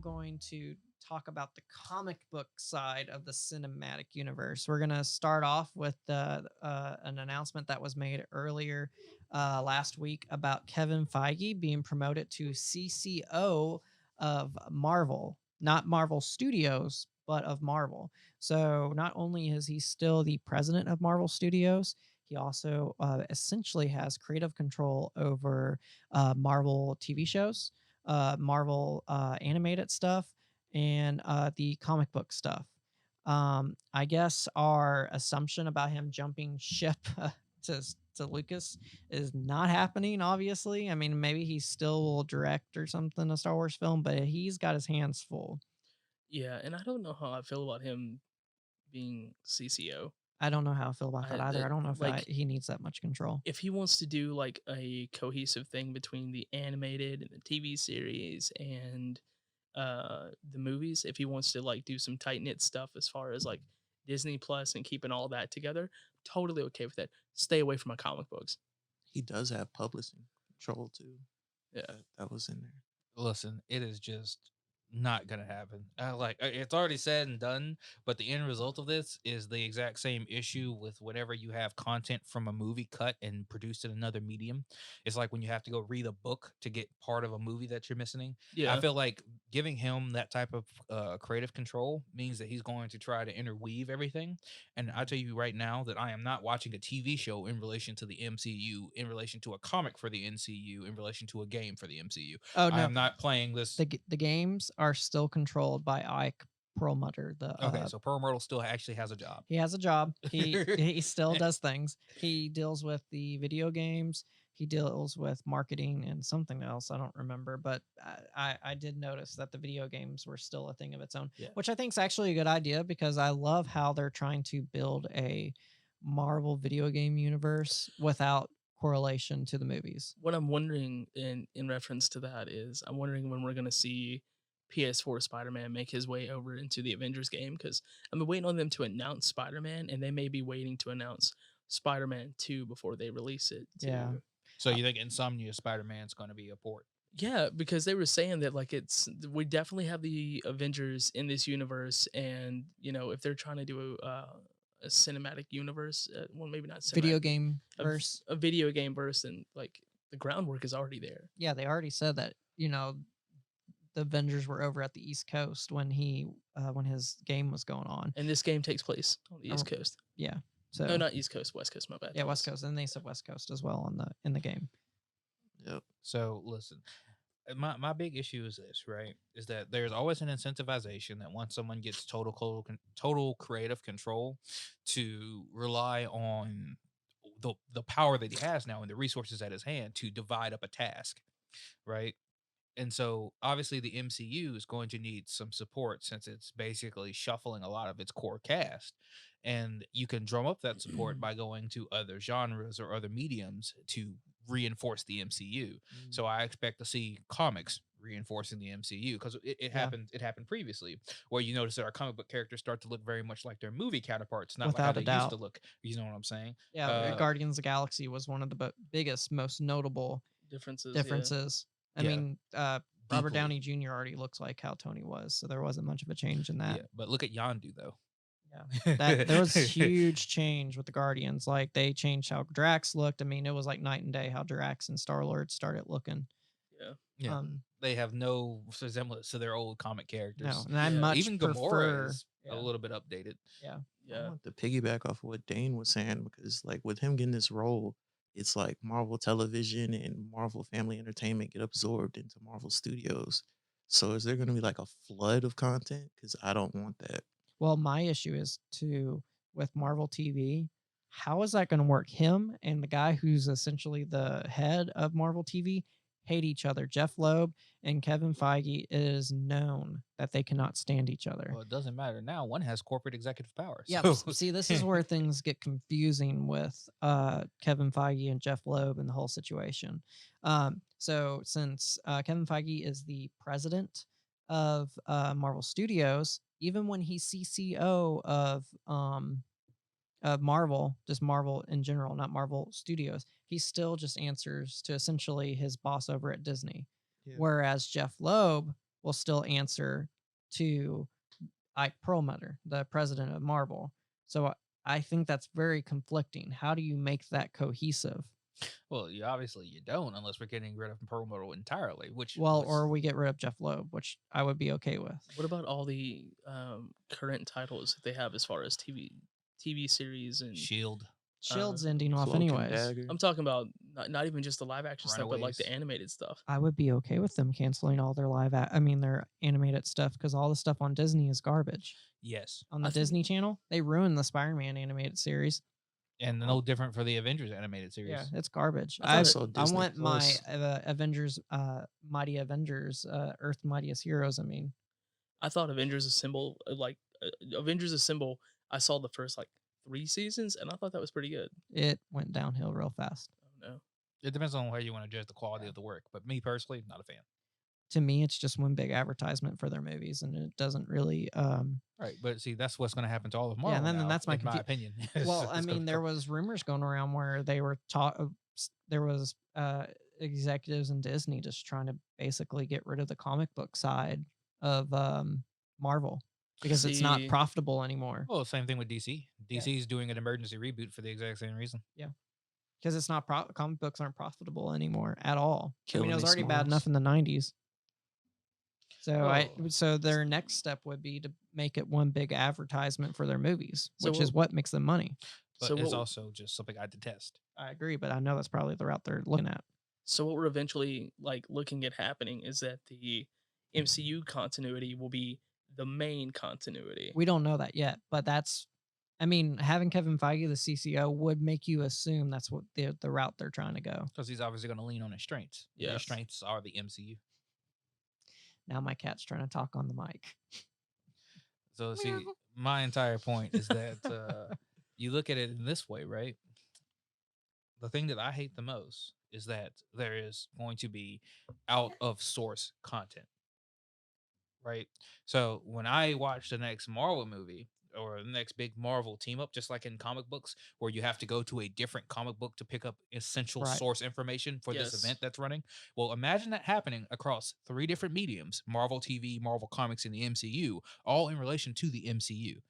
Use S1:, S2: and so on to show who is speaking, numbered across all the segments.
S1: going to talk about the comic book side of the cinematic universe. We're going to start off with an announcement that was made earlier last week about Kevin Feige being promoted to CCO of Marvel, not Marvel Studios, but of Marvel. So not only is he still the president of Marvel Studios, he also essentially has creative control over Marvel TV shows, Marvel animated stuff, and the comic book stuff. I guess our assumption about him jumping ship to to Lucas is not happening. Obviously, I mean, maybe he still will direct or something a Star Wars film, but he's got his hands full.
S2: Yeah, and I don't know how I feel about him being CCO.
S1: I don't know how I feel about that either. I
S2: That
S1: don't know if
S2: like
S1: he needs that much control.
S2: if he wants to do like a cohesive thing between the animated and the TV series and the movies, if he wants to like do some tight knit stuff as far as like Disney Plus and keeping all that together, totally okay with that. Stay away from my comic books.
S3: He does have publishing control too.
S2: Yeah.
S3: That was in there.
S4: Listen, it is just not gonna happen. It's already said and done, but the end result of this is the exact same issue with whenever you have content from a movie cut and produced in another medium. It's like when you have to go read a book to get part of a movie that you're missing. I
S2: Yeah.
S4: feel like giving him that type of creative control means that he's going to try to interweave everything. And I tell you right now that I am not watching a TV show in relation to the MCU, in relation to a comic for the MCU, in relation to a game for the MCU.
S1: Oh
S4: I
S1: no,
S4: am not playing this.
S1: the games are still controlled by Ike Perlmutter.
S4: Okay, so Pearl Myrtle still actually has a job.
S1: He has a job. He still does things. He deals with the video games. He deals with marketing and something else. I don't remember, but I did notice that the video games were still a thing of its own,
S2: Yeah.
S1: which I think is actually a good idea because I love how they're trying to build a Marvel video game universe without correlation to the movies.
S2: What I'm wondering in reference to that is I'm wondering when we're gonna see PS4 Spider-Man make his way over into the Avengers game because I've been waiting on them to announce Spider-Man, and they may be waiting to announce Spider-Man 2 before they release it.
S1: Yeah.
S4: So you think Insomnia Spider-Man's going to be a port?
S2: Yeah, because they were saying that like we definitely have the Avengers in this universe, and if they're trying to do a cinematic universe, well maybe not
S1: Video
S2: cinematic,
S1: game verse.
S2: a video game verse, and like the groundwork is already there.
S1: Yeah, they already said that, the Avengers were over at the East Coast when when his game was going on.
S2: And this game takes place on the East Coast.
S1: Yeah. So
S2: No, not East Coast, West Coast. My bad.
S1: yeah, West Coast, and they said West Coast as well in the game.
S3: Yep.
S4: So listen, my big issue is this, right? Is that there's always an incentivization that once someone gets total creative control, to rely on the power that he has now and the resources at his hand to divide up a task, right? And so obviously the MCU is going to need some support since it's basically shuffling a lot of its core cast. And you can drum up that support by going to other genres or other mediums to reinforce the MCU. So I expect to see comics reinforcing the MCU because it happened. It happened previously where you notice that our comic book characters start to look very much like their movie counterparts, not like how
S1: Without a
S4: they used
S1: doubt.
S4: to look. You know what I'm saying?
S1: Yeah, Guardians of the Galaxy was one of the biggest, most notable
S2: Differences.
S1: differences. I
S4: Yeah.
S1: mean, Robert
S4: Deeply.
S1: Downey Jr. already looks like how Tony was, so there wasn't much of a change in that.
S4: Yeah, but look at Yondu though.
S1: Yeah, there was huge change with the Guardians. Like they changed how Drax looked. I mean, it was like night and day how Drax and Star Lord started looking.
S2: Yeah.
S4: Yeah. They have no resemblance to their old comic characters.
S1: No, and I
S2: Yeah.
S1: much
S4: Even
S1: prefer.
S4: Gamora is
S1: Yeah.
S4: a little bit updated.
S1: Yeah,
S3: I
S2: Yeah.
S3: want to piggyback off of what Dane was saying because, like, with him getting this role, it's like Marvel Television and Marvel Family Entertainment get absorbed into Marvel Studios. So, is there going to be like a flood of content? Because I don't want that.
S1: Well, my issue is with Marvel TV. How is that going to work? Him and the guy who's essentially the head of Marvel TV hate each other. Jeff Loeb and Kevin Feige, it is known that they cannot stand each other.
S4: Well, it doesn't matter now. One has corporate executive power.
S1: Yeah,
S4: So.
S1: see, this is where things get confusing with Kevin Feige and Jeff Loeb and the whole situation. So since Kevin Feige is the president of Marvel Studios, even when he's CCO of Marvel, just Marvel in general, not Marvel Studios, he still just answers to essentially his boss over at Disney.
S3: Yeah.
S1: Whereas Jeff Loeb will still answer to Ike Perlmutter, the president of Marvel. So I think that's very conflicting. How do you make that cohesive?
S4: Well, obviously you don't, unless we're getting rid of Perlmutter entirely. Which
S1: Well,
S4: was,
S1: or we get rid of Jeff Loeb, which I would be okay with.
S2: What about all the current titles that they have as far as TV series and
S4: Shield,
S1: Shield's
S2: Uh,
S1: ending off
S3: Cloak and
S1: anyways.
S3: Dagger.
S2: I'm talking about not even just the live action stuff, but like the
S4: Runaways.
S2: animated stuff.
S1: I would be okay with them canceling all their their animated stuff, because all the stuff on Disney is garbage.
S4: Yes,
S1: On the
S2: I think-
S1: Disney Channel, they ruined the Spider-Man animated series.
S4: and no different for the Avengers animated series.
S1: Yeah, it's garbage.
S2: I thought
S3: Also
S1: I
S3: Disney
S1: want my
S3: Plus.
S1: Avengers, Mighty Avengers, Earth Mightiest Heroes. I mean,
S2: I thought Avengers Assemble, Avengers Assemble. I saw the first like 3 seasons, and I thought that was pretty good.
S1: it went downhill real fast.
S2: Oh no,
S4: It depends on how you want to judge the quality of the work. But me personally, not a fan.
S1: To me, it's just one big advertisement for their movies, and it doesn't really.
S4: Right, but see, that's what's going to happen to all of Marvel.
S1: and then
S4: now,
S1: that's my
S4: in my opinion.
S1: Well, I mean, there was rumors going around where they were there was executives in Disney just trying to basically get rid of the comic book side of Marvel because it's not
S2: See-
S1: profitable anymore.
S4: Well, same thing with DC. DC is doing an emergency reboot for the exact same reason.
S1: Because it's not comic books aren't profitable anymore at all. I
S3: Killing
S1: mean, it was
S3: me
S1: already bad
S3: smalls.
S1: enough in the 90s. So
S4: Oh.
S1: so their next step would be to make it one big advertisement for their movies,
S2: So
S1: which is what makes them money.
S4: But
S2: So
S4: it's
S2: what-
S4: also just something I detest.
S1: I agree, but I know that's probably the route they're looking at.
S2: So what we're eventually like looking at happening is that the MCU continuity will be the main continuity.
S1: We don't know that yet, but I mean, having Kevin Feige, the CCO, would make you assume that's what the route they're trying to go.
S4: Because he's obviously going to lean on his strengths. Yeah. His
S2: Yes.
S4: strengths are the MCU.
S1: Now my cat's trying to talk on the mic.
S4: So, see, my entire point is that you look at it in this way, right? The thing that I hate the most is that there is going to be out of source content, right? So, when I watch the next Marvel movie or the next big Marvel team up, just like in comic books, where you have to go to a different comic book to pick up essential
S1: Right.
S4: source information for this
S2: Yes.
S4: event that's running. Well, imagine that happening across 3 different mediums: Marvel TV, Marvel Comics, and the MCU, all in relation to the MCU.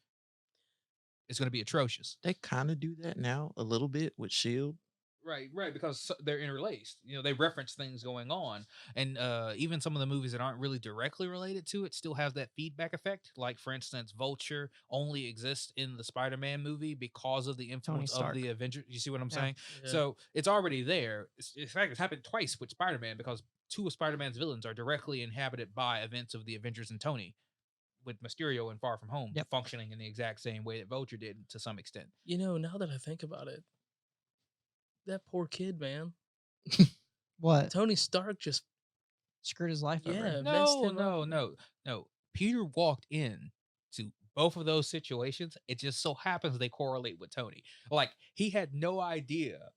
S4: It's going to be atrocious.
S3: They kind of do that now a little bit with Shield.
S4: Right, because they're interlaced. You know, they reference things going on, and even some of the movies that aren't really directly related to it still have that feedback effect. Like, for instance, Vulture only exists in the Spider-Man movie because of the influence of
S1: Stark.
S4: the Avengers. You see what I'm
S1: Yeah.
S4: saying?
S2: Yeah.
S4: So it's already there. In fact, it's happened twice with Spider-Man because 2 of Spider-Man's villains are directly inhabited by events of the Avengers and Tony, with Mysterio and Far From Home
S1: Yep.
S4: functioning in the exact same way that Vulture did to some extent.
S2: Now that I think about it, that poor kid, man.
S1: What?
S2: Tony Stark just
S1: Screwed his life over.
S2: Yeah. messed
S4: No,
S2: him up.
S4: no. Peter walked in to both of those situations. It just so happens they correlate with Tony. Like, he had no idea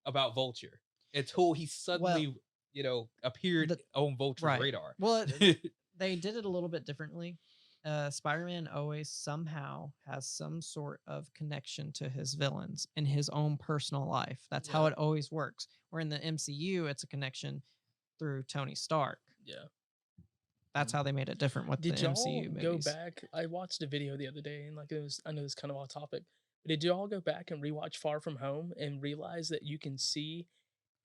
S4: about Vulture until he suddenly, appeared
S1: the-
S4: on Vulture's
S1: right.
S4: radar.
S1: Well, they did it a little bit differently. Spider-Man always somehow has some sort of connection to his villains in his own personal life. That's how
S2: Yeah.
S1: it always works. Where in the MCU, it's a connection through Tony Stark.
S2: Yeah.
S1: That's how they made it different with
S2: Did
S1: the
S2: y'all
S1: MCU
S2: go
S1: movies.
S2: back? I watched a video the other day, and like I know it's kind of off topic, but did y'all go back and rewatch Far From Home and realize that you can see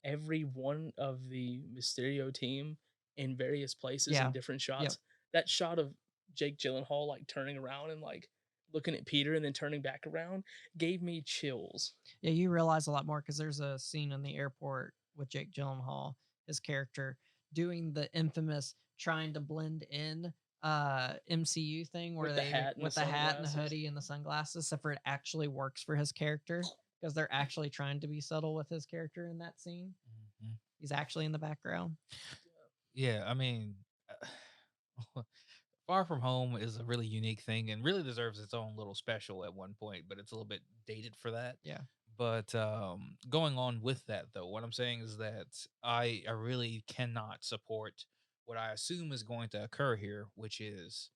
S2: every one of the Mysterio team in various places
S1: Yeah.
S2: in different shots? That shot of Jake Gyllenhaal like turning around and like looking at Peter and then turning back around gave me chills.
S1: Yeah, you realize a lot more because there's a scene in the airport with Jake Gyllenhaal, his character, doing the infamous trying to blend in MCU thing where
S2: With the
S1: they
S2: hat and
S1: with
S2: the
S1: the hat and the
S2: sunglasses.
S1: hoodie and the sunglasses, except for it actually works for his character because they're actually trying to be subtle with his character in that scene.
S4: Mhm.
S1: He's actually in the background.
S4: Yeah, I mean, Far From Home is a really unique thing and really deserves its own little special at one point, but it's a little bit dated for that.
S1: Yeah.
S4: But going on with that, though, what I'm saying is that I really cannot support what I assume is going to occur here, which is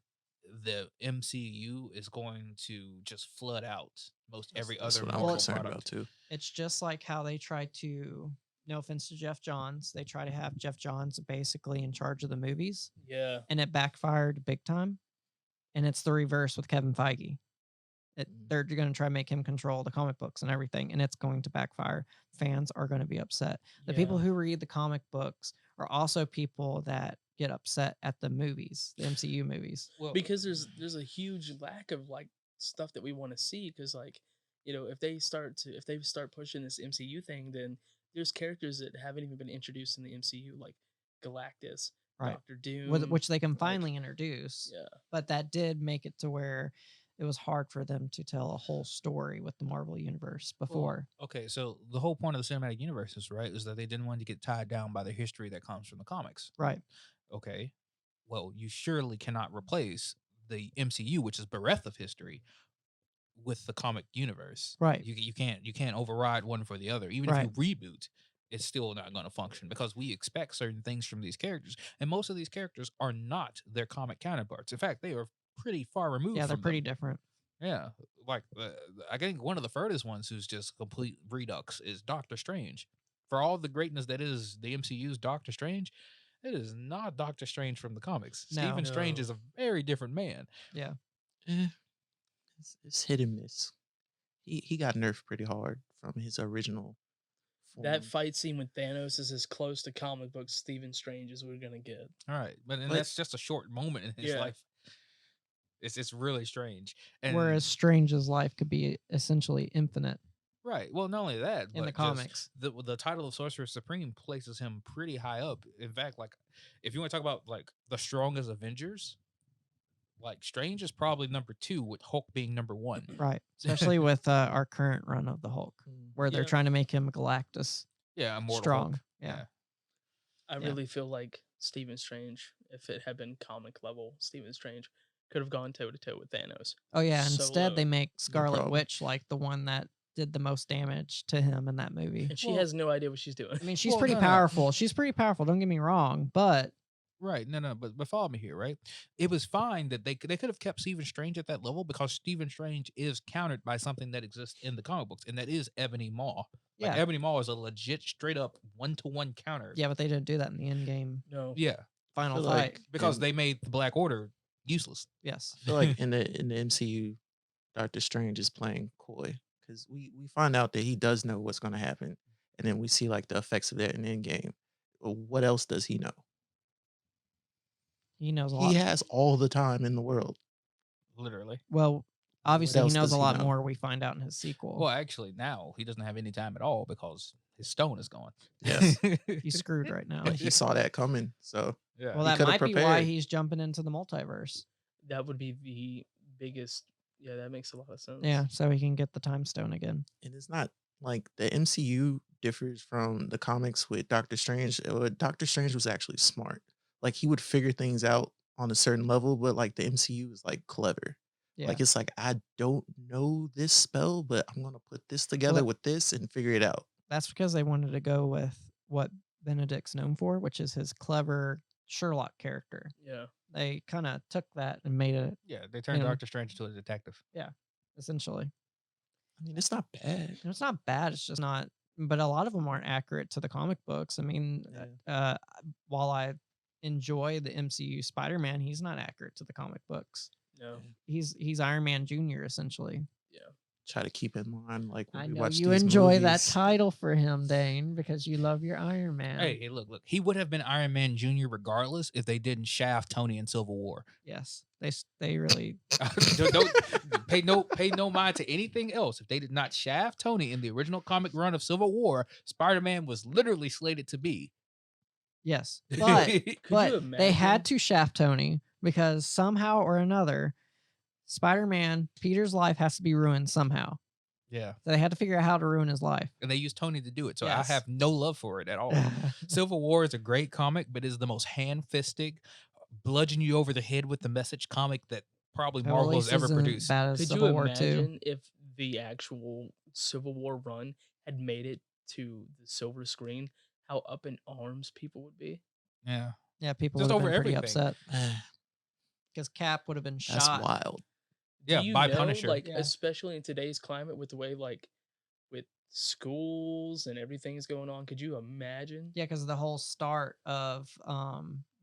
S4: the MCU is going to just flood out most every
S3: That's
S4: other
S3: what I'm
S4: Marvel
S3: concerned
S4: product.
S3: about too.
S1: It's just like how they tried to, no offense to Jeff Johns, they try to have Jeff Johns basically in charge of the movies,
S2: Yeah.
S1: and it backfired big time. And it's the reverse with Kevin Feige. They're going to try to make him control the comic books and everything, and it's going to backfire. Fans are going to be upset. The people who read the comic books are also people that get upset at the movies, the MCU movies.
S4: Well,
S2: Because there's a huge lack of like stuff that we want to see, because like, you know, if they start pushing this MCU thing, then there's characters that haven't even been introduced in the MCU, like Galactus,
S1: Right.
S2: Doctor Doom,
S1: Which they can
S2: like,
S1: finally introduce.
S2: yeah.
S1: But that did make it to where it was hard for them to tell a whole story with the Marvel universe before.
S4: okay, so the whole point of the cinematic universe is that they didn't want to get tied down by the history that comes from the comics.
S1: Right.
S4: Okay, well, you surely cannot replace the MCU, which is bereft of history, with the comic universe.
S1: Right.
S4: You can't override one for the other. Even
S1: Right.
S4: if you reboot, it's still not going to function because we expect certain things from these characters, and most of these characters are not their comic counterparts. In fact, they are pretty far removed.
S1: Yeah, they're
S4: from
S1: pretty
S4: them.
S1: different.
S4: Yeah, like I think one of the furthest ones who's just complete redux is Doctor Strange. For all the greatness that is the MCU's Doctor Strange, it is not Doctor Strange from the comics.
S1: No.
S4: Stephen Strange
S2: No.
S4: is a very different man.
S1: Yeah.
S3: It's hit and miss. He got nerfed pretty hard from his original form.
S2: That fight scene with Thanos is as close to comic book Stephen Strange as we're gonna get.
S4: All right, but
S3: But-
S4: that's just a short moment in his
S2: Yeah.
S4: life. It's really strange. And
S1: Whereas Strange's life could be essentially infinite
S4: right, well, not only that,
S1: in
S4: but
S1: the
S4: just
S1: comics.
S4: the title of Sorcerer Supreme places him pretty high up. In fact, like if you want to talk about like the strongest Avengers, like Strange is probably number 2, with Hulk being number 1.
S1: Right. Especially with our current run of the Hulk, where they're
S2: Yeah.
S1: trying to make him Galactus
S4: Yeah, Immortal
S1: strong.
S4: Hulk.
S1: Yeah.
S2: I
S1: Yeah.
S2: really feel like Stephen Strange, if it had been comic level, Stephen Strange could have gone toe to toe with Thanos.
S1: Oh yeah.
S2: So
S1: Instead, they
S2: low.
S1: make Scarlet
S3: problem.
S1: Witch like the one that did the most damage to him in that movie.
S2: And she
S4: Well-
S2: has no idea what she's doing.
S1: I mean, she's
S4: Well,
S1: pretty
S4: no, no.
S1: powerful. She's pretty powerful. Don't get me wrong, but
S4: Right, no, but follow me here, right? It was fine that they could have kept Stephen Strange at that level because Stephen Strange is countered by something that exists in the comic books, and that is Ebony Maw. Like
S1: yeah,
S4: Ebony Maw is a legit, straight up 1-to-1 counter.
S1: yeah, but they didn't do that in the end game
S2: No.
S4: Yeah,
S1: final
S3: feel
S1: fight.
S3: like-
S4: because
S3: And-
S4: they made the Black Order useless.
S1: Yes.
S3: I feel like in the MCU, Doctor Strange is playing coy because we find out that he does know what's going to happen, and then we see like the effects of that in Endgame. Well, what else does he know?
S1: He knows a lot.
S3: He has all the time in the world.
S4: Literally.
S1: Well, obviously he
S3: else
S1: knows
S3: does
S1: a
S3: he
S1: lot
S3: know?
S1: more. We find out in his sequel.
S4: Well, actually, now he doesn't have any time at all because his stone is gone.
S3: Yes.
S1: He's screwed right now.
S3: But he saw that coming, so
S4: Yeah.
S1: Well,
S3: he
S1: that
S3: coulda
S1: might be why
S3: prepared.
S1: he's jumping into the multiverse.
S2: That would be the biggest. Yeah, that makes a lot of sense.
S1: Yeah, so he can get the time stone again.
S3: and it's not like the MCU differs from the comics with Doctor Strange. Doctor Strange was actually smart. Like he would figure things out on a certain level, but like the MCU is like clever.
S1: Yeah.
S3: Like it's like I don't know this spell, but I'm gonna put this together
S1: Well,
S3: with this and figure it out.
S1: That's because they wanted to go with what Benedict's known for, which is his clever Sherlock character.
S2: Yeah.
S1: They kind of took that and made it
S4: Yeah, they turned
S1: Yeah.
S4: Doctor Strange into a detective.
S1: essentially.
S3: I mean, it's not bad.
S1: And it's not bad. It's just not. But a lot of them aren't accurate to the comic books. I mean, while I enjoy the MCU Spider-Man, he's not accurate to the comic books.
S2: No.
S1: He's Iron Man Jr. essentially.
S3: Try to keep in mind like when
S1: I
S3: we
S1: know
S3: watch
S1: you
S3: these
S1: enjoy that
S3: movies.
S1: title for him, Dane, because you love your Iron Man.
S4: Hey, look. He would have been Iron Man Jr. regardless if they didn't shaft Tony in Civil War.
S1: Yes, they really.
S4: don't pay no mind to anything else. If they did not shaft Tony in the original comic run of Civil War, Spider-Man was literally slated to be.
S1: Yes, but
S2: Could you
S1: but they
S2: imagine?
S1: had to shaft Tony because somehow or another, Spider-Man Peter's life has to be ruined somehow.
S4: Yeah,
S1: So they had to figure out how to ruin his life.
S4: and they used Tony to do it, so
S1: Yes.
S4: I have no love for it at all. Civil War is a great comic, but is the most hand-fisted, bludgeon you over the head with the message comic that probably
S1: Well, at
S4: Marvel has
S1: least
S4: ever
S1: isn't
S4: produced.
S1: Bad as
S2: Could
S1: Civil
S2: you
S1: War 2.
S2: imagine if the actual Civil War run had made it to the silver screen? How up in arms people would be.
S4: Yeah,
S1: Yeah, people
S4: Just
S1: would have
S4: over
S1: been pretty
S4: everything.
S1: upset because Cap would have been
S3: That's
S1: shot.
S3: wild.
S2: Do
S4: Yeah,
S2: you
S4: by
S2: know,
S4: Punisher.
S2: Like,
S1: Yeah.
S2: especially in today's climate, with the way, like, with schools and everything's going on. Could you imagine?
S1: Yeah, because the whole start of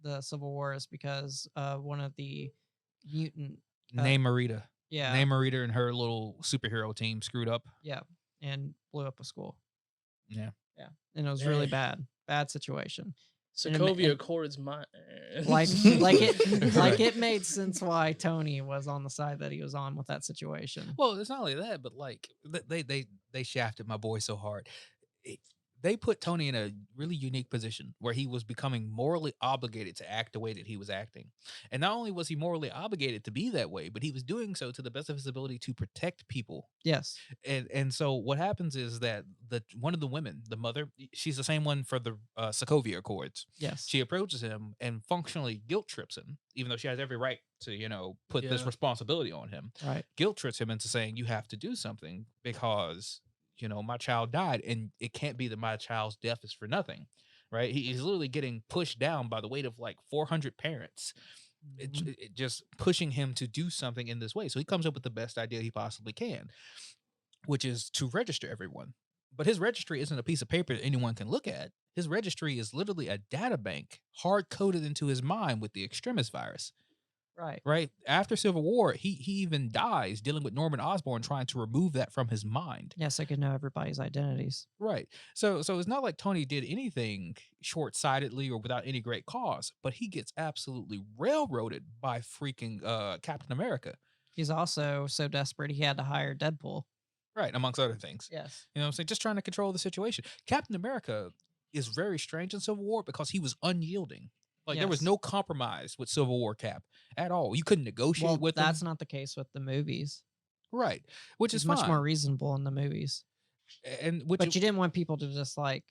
S1: the Civil War is because one of the mutant
S4: Namorita.
S1: yeah
S4: Namorita and her little superhero team screwed up.
S1: yeah and blew up a school.
S4: Yeah.
S1: Yeah, and it was really
S2: Eh.
S1: bad situation.
S2: Sokovia
S1: and-
S2: Accords, my
S1: like it made sense why Tony was on the side that he was on with that situation.
S4: Well, it's not only that, but like they shafted my boy so hard. They put Tony in a really unique position where he was becoming morally obligated to act the way that he was acting. And not only was he morally obligated to be that way, but he was doing so to the best of his ability to protect people.
S1: Yes.
S4: And so what happens is that one of the women, the mother, she's the same one for the Sokovia Accords.
S1: Yes.
S4: She approaches him and functionally guilt trips him, even though she has every right to, put this
S2: Yeah.
S4: responsibility on him.
S1: Right.
S4: Guilt trips him into saying, you have to do something because my child died, and it can't be that my child's death is for nothing, right? He's literally getting pushed down by the weight of like 400 parents, it just pushing him to do something in this way. So he comes up with the best idea he possibly can, which is to register everyone. But his registry isn't a piece of paper that anyone can look at. His registry is literally a data bank hard coded into his mind with the extremist virus.
S1: Right.
S4: Right. After Civil War, he even dies dealing with Norman Osborn, trying to remove that from his mind.
S1: Yes, I could know everybody's identities.
S4: Right. So it's not like Tony did anything short-sightedly or without any great cause, but he gets absolutely railroaded by freaking Captain America.
S1: He's also so desperate he had to hire Deadpool.
S4: Right, amongst other things.
S1: Yes.
S4: You know what I'm saying? Just trying to control the situation. Captain America is very strange in Civil War because he was unyielding. Like there was
S1: Yes.
S4: no compromise with Civil War Cap at all. You couldn't negotiate with
S1: that's
S4: him.
S1: not the case with the movies.
S4: Right. Which
S1: He's
S4: is
S1: much
S4: fine.
S1: more reasonable in the movies.
S4: And
S1: But you didn't want people to dislike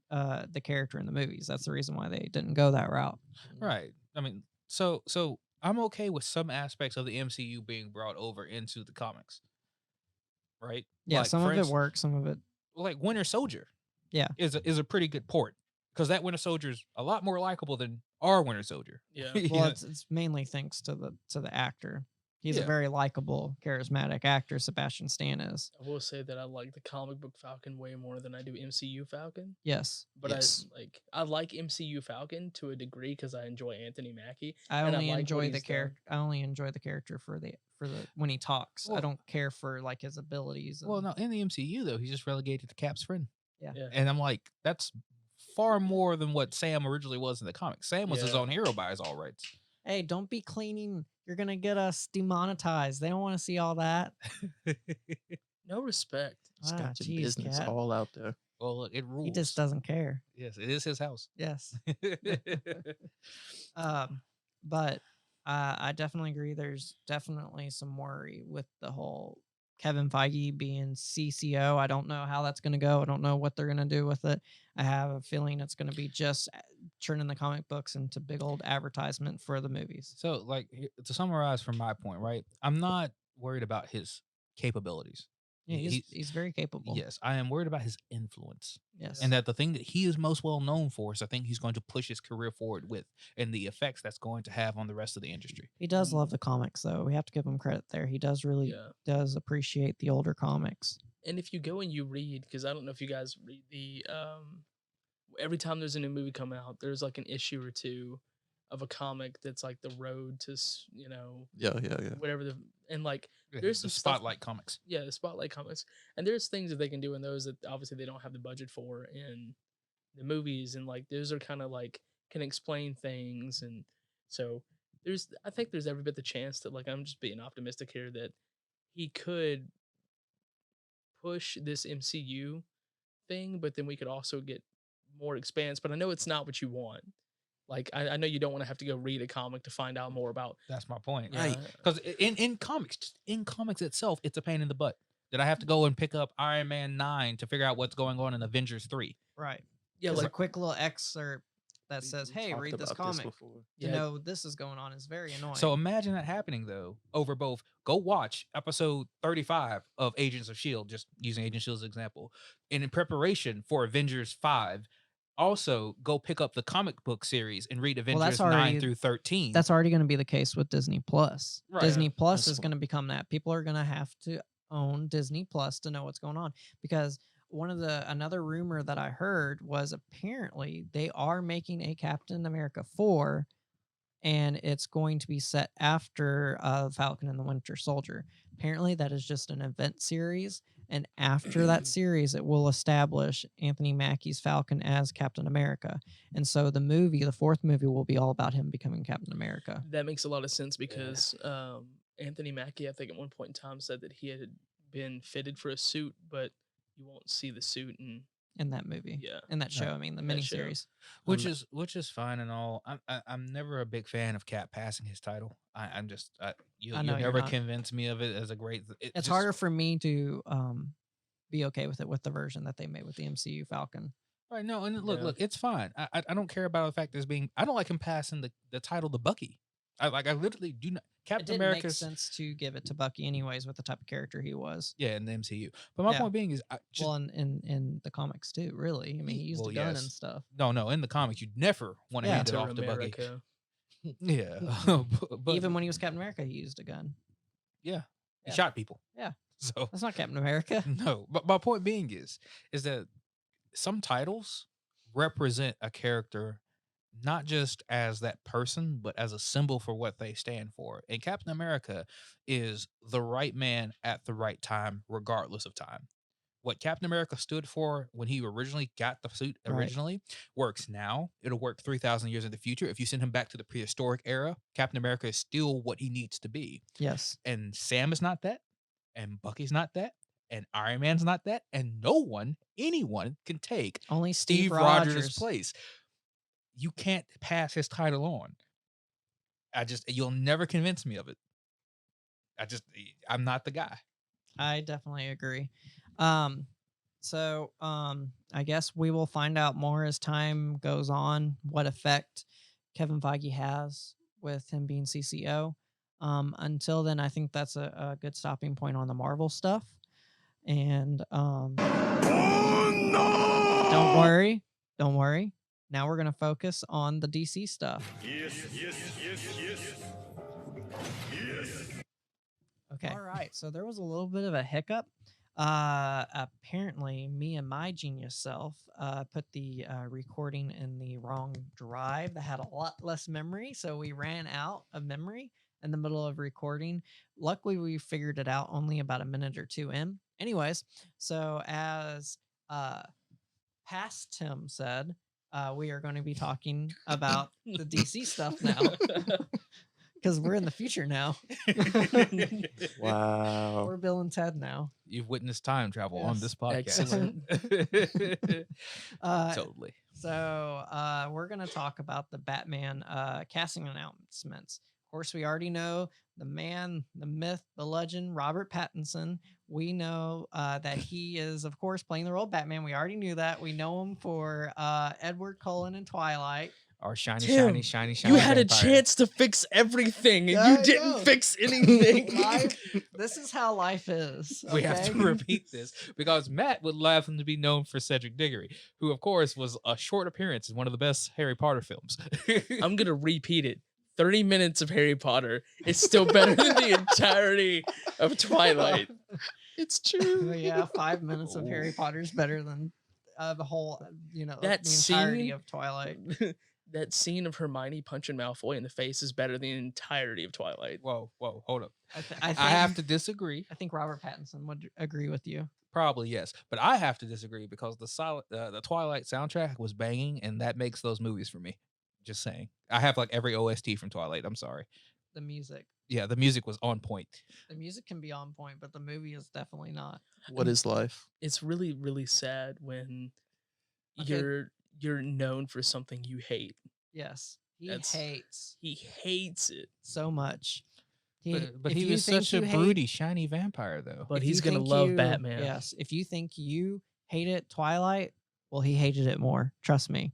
S1: the character in the movies. That's the reason why they didn't go that route.
S4: Right. I mean, so I'm okay with some aspects of the MCU being brought over into the comics. Right?
S1: Yeah,
S4: Like,
S1: some
S4: for
S1: of it
S4: instance,
S1: works, some of it.
S4: like Winter Soldier.
S1: Yeah.
S4: Is a pretty good port. Because that Winter Soldier is a lot more likable than our Winter Soldier.
S2: Yeah.
S1: Well, it's mainly thanks to the actor. He's a
S4: Yeah.
S1: very likable, charismatic actor. Sebastian Stan is.
S2: I will say that I like the comic book Falcon way more than I do MCU Falcon.
S1: Yes.
S2: But
S3: Yes.
S2: I like MCU Falcon to a degree because I enjoy Anthony Mackie.
S1: I
S2: And I
S1: only
S2: like what
S1: enjoy the
S2: he's
S1: character. I only enjoy the character for the when he talks. I
S4: Well-
S1: don't care for like his abilities.
S4: Well,
S1: and-
S4: no, in the MCU though, he's just relegated to Cap's friend.
S1: Yeah.
S2: Yeah.
S4: And I'm like, that's far more than what Sam originally was in the comics. Sam was his
S2: Yeah.
S4: own hero by his all rights.
S1: Hey, don't be cleaning. You're gonna get us demonetized. They don't want to see all that.
S2: No respect.
S3: Scotch and
S1: jeez,
S3: business
S1: Cat.
S3: all out there.
S4: Well, look, it rules.
S1: He just doesn't care.
S4: Yes, it is his house.
S1: Yes. But I definitely agree. There's definitely some worry with the whole Kevin Feige being CCO. I don't know how that's going to go. I don't know what they're going to do with it. I have a feeling it's going to be just turning the comic books into big old advertisement for the movies.
S4: So, like, to summarize from my point, right? I'm not worried about his capabilities.
S1: Yeah,
S4: He-
S1: he's very capable.
S4: Yes, I am worried about his influence.
S1: Yes.
S4: And that the thing that he is most well known for is the thing he's going to push his career forward with and the effects that's going to have on the rest of the industry.
S1: He does love the comics, though. We have to give him credit there. He does really
S2: Yeah.
S1: does appreciate the older comics.
S2: And if you go and you read, because I don't know if you guys read the every time there's a new movie come out, there's like an issue or two of a comic that's like the road to
S3: Yeah.
S2: whatever and like
S4: Yeah,
S2: there's
S4: the
S2: some stuff-
S4: Spotlight comics.
S2: yeah, the Spotlight comics, and there's things that they can do in those that obviously they don't have the budget for in the movies, and like those are kind of like can explain things, and so I think there's every bit the chance that, like, I'm just being optimistic here, that he could push this MCU thing, but then we could also get more expanse. But I know it's not what you want. Like, I know you don't want to have to go read a comic to find out more about.
S4: That's my point.
S2: Yeah.
S4: Right. Because in comics, just in comics itself, it's a pain in the butt. Did I have to go and pick up Iron Man 9 to figure out what's going on in Avengers 3?
S1: Right.
S2: Yeah,
S1: There's
S2: like
S1: a quick little excerpt that says,
S3: We
S1: "Hey,
S3: talked
S1: read this
S3: about
S1: comic
S3: before.
S1: to
S2: Yeah.
S1: know this is going on." Is very annoying.
S4: So imagine that happening though over both. Go watch episode 35 of Agents of S.H.I.E.L.D., just using Agents of S.H.I.E.L.D. as an example. And in preparation for Avengers 5, also go pick up the comic book series and read Avengers
S1: that's
S4: 9
S1: already-
S4: through 13.
S1: that's already going to be the case with Disney Plus.
S4: Right.
S1: Disney Plus
S3: That's
S1: is going to become that. People are going to have to own Disney Plus to know what's going on, because another rumor that I heard was apparently they are making a Captain America 4, and it's going to be set after Falcon and the Winter Soldier. Apparently, that is just an event series, and after that series, it will establish Anthony Mackie's Falcon as Captain America. And so the fourth movie, will be all about him becoming Captain America.
S2: That makes a lot of sense because Anthony Mackie, I think at one point in time, said that he had been fitted for a suit, but you won't see the suit
S1: in that movie.
S2: Yeah.
S1: In that show, I mean, the miniseries.
S4: Which is fine and all. I'm never a big fan of Cap passing his title. You'll never convince me of it as a great.
S1: It's harder for me to be okay with it with the version that they made with the MCU Falcon.
S4: Right. No, and look, it's fine. I don't care about the fact there's being. I don't like him passing the title to Bucky. I literally do not. Captain America
S1: makes sense to give it to Bucky anyways with the type of character he was.
S4: Yeah, in the MCU. But my point being is,
S1: in the comics too. Really, I mean, he used a gun and stuff.
S4: No, in the comics, you'd never want to hand it off to Bucky. Yeah, but
S1: even when he was Captain America, he used a gun.
S4: Yeah, he shot people.
S1: Yeah,
S4: so
S1: that's not Captain America.
S4: No, but my point being is that some titles represent a character not just as that person, but as a symbol for what they stand for. And Captain America is the right man at the right time, regardless of time. What Captain America stood for when he originally got the suit works now. It'll work 3,000 years in the future. If you send him back to the prehistoric era, Captain America is still what he needs to be.
S1: Yes.
S4: And Sam is not that. And Bucky's not that. And Iron Man's not that. And anyone can take
S1: only Steve Rogers'
S4: place. You can't pass his title on. You'll never convince me of it. I'm not the guy.
S1: I definitely agree. So I guess we will find out more as time goes on, what effect Kevin Feige has with him being CCO. Until then, I think that's a good stopping point on the Marvel stuff. And don't worry. Now we're going to focus on the DC stuff. Yes. Okay. All right. So there was a little bit of a hiccup. Apparently, me and my genius self put the recording in the wrong drive that had a lot less memory. So we ran out of memory in the middle of recording. Luckily, we figured it out only about a minute or two in. Anyways, so as Past Tim said, we are going to be talking about the DC stuff now because we're in the future now.
S3: Wow.
S1: We're Bill and Ted now.
S4: You've witnessed time travel on this podcast.
S2: Excellent.
S4: Totally.
S1: So we're going to talk about the Batman casting announcements. Of course, we already know the man, the myth, the legend, Robert Pattinson. We know that he is, of course, playing the role of Batman. We already knew that. We know him for Edward Cullen in Twilight.
S4: Our shiny.
S2: You had a chance to fix everything, and you didn't fix anything.
S1: This is how life is. Okay?
S4: We have to repeat this because Matt would love him to be known for Cedric Diggory, who, of course, was a short appearance in one of the best Harry Potter films.
S2: I'm going to repeat it. 30 minutes of Harry Potter is still better than the entirety of Twilight. It's true.
S1: Yeah, 5 minutes of Harry Potter is better than the whole, the entirety of Twilight.
S2: That scene of Hermione punching Malfoy in the face is better than the entirety of Twilight.
S4: Whoa, hold up.
S1: I
S4: have to disagree.
S1: I think Robert Pattinson would agree with you.
S4: Probably, yes. But I have to disagree because the Twilight soundtrack was banging, and that makes those movies for me. Just saying. I have like every OST from Twilight. I'm sorry.
S1: The music.
S4: Yeah, the music was on point.
S1: The music can be on point, but the movie is definitely not.
S3: What is life?
S2: It's really, really sad when you're known for something you hate.
S1: Yes. He hates
S2: it
S1: so much.
S4: But he was such a broody, shiny vampire, though.
S2: But he's going to love Batman.
S1: Yes. If you think you hated Twilight, well, he hated it more. Trust me.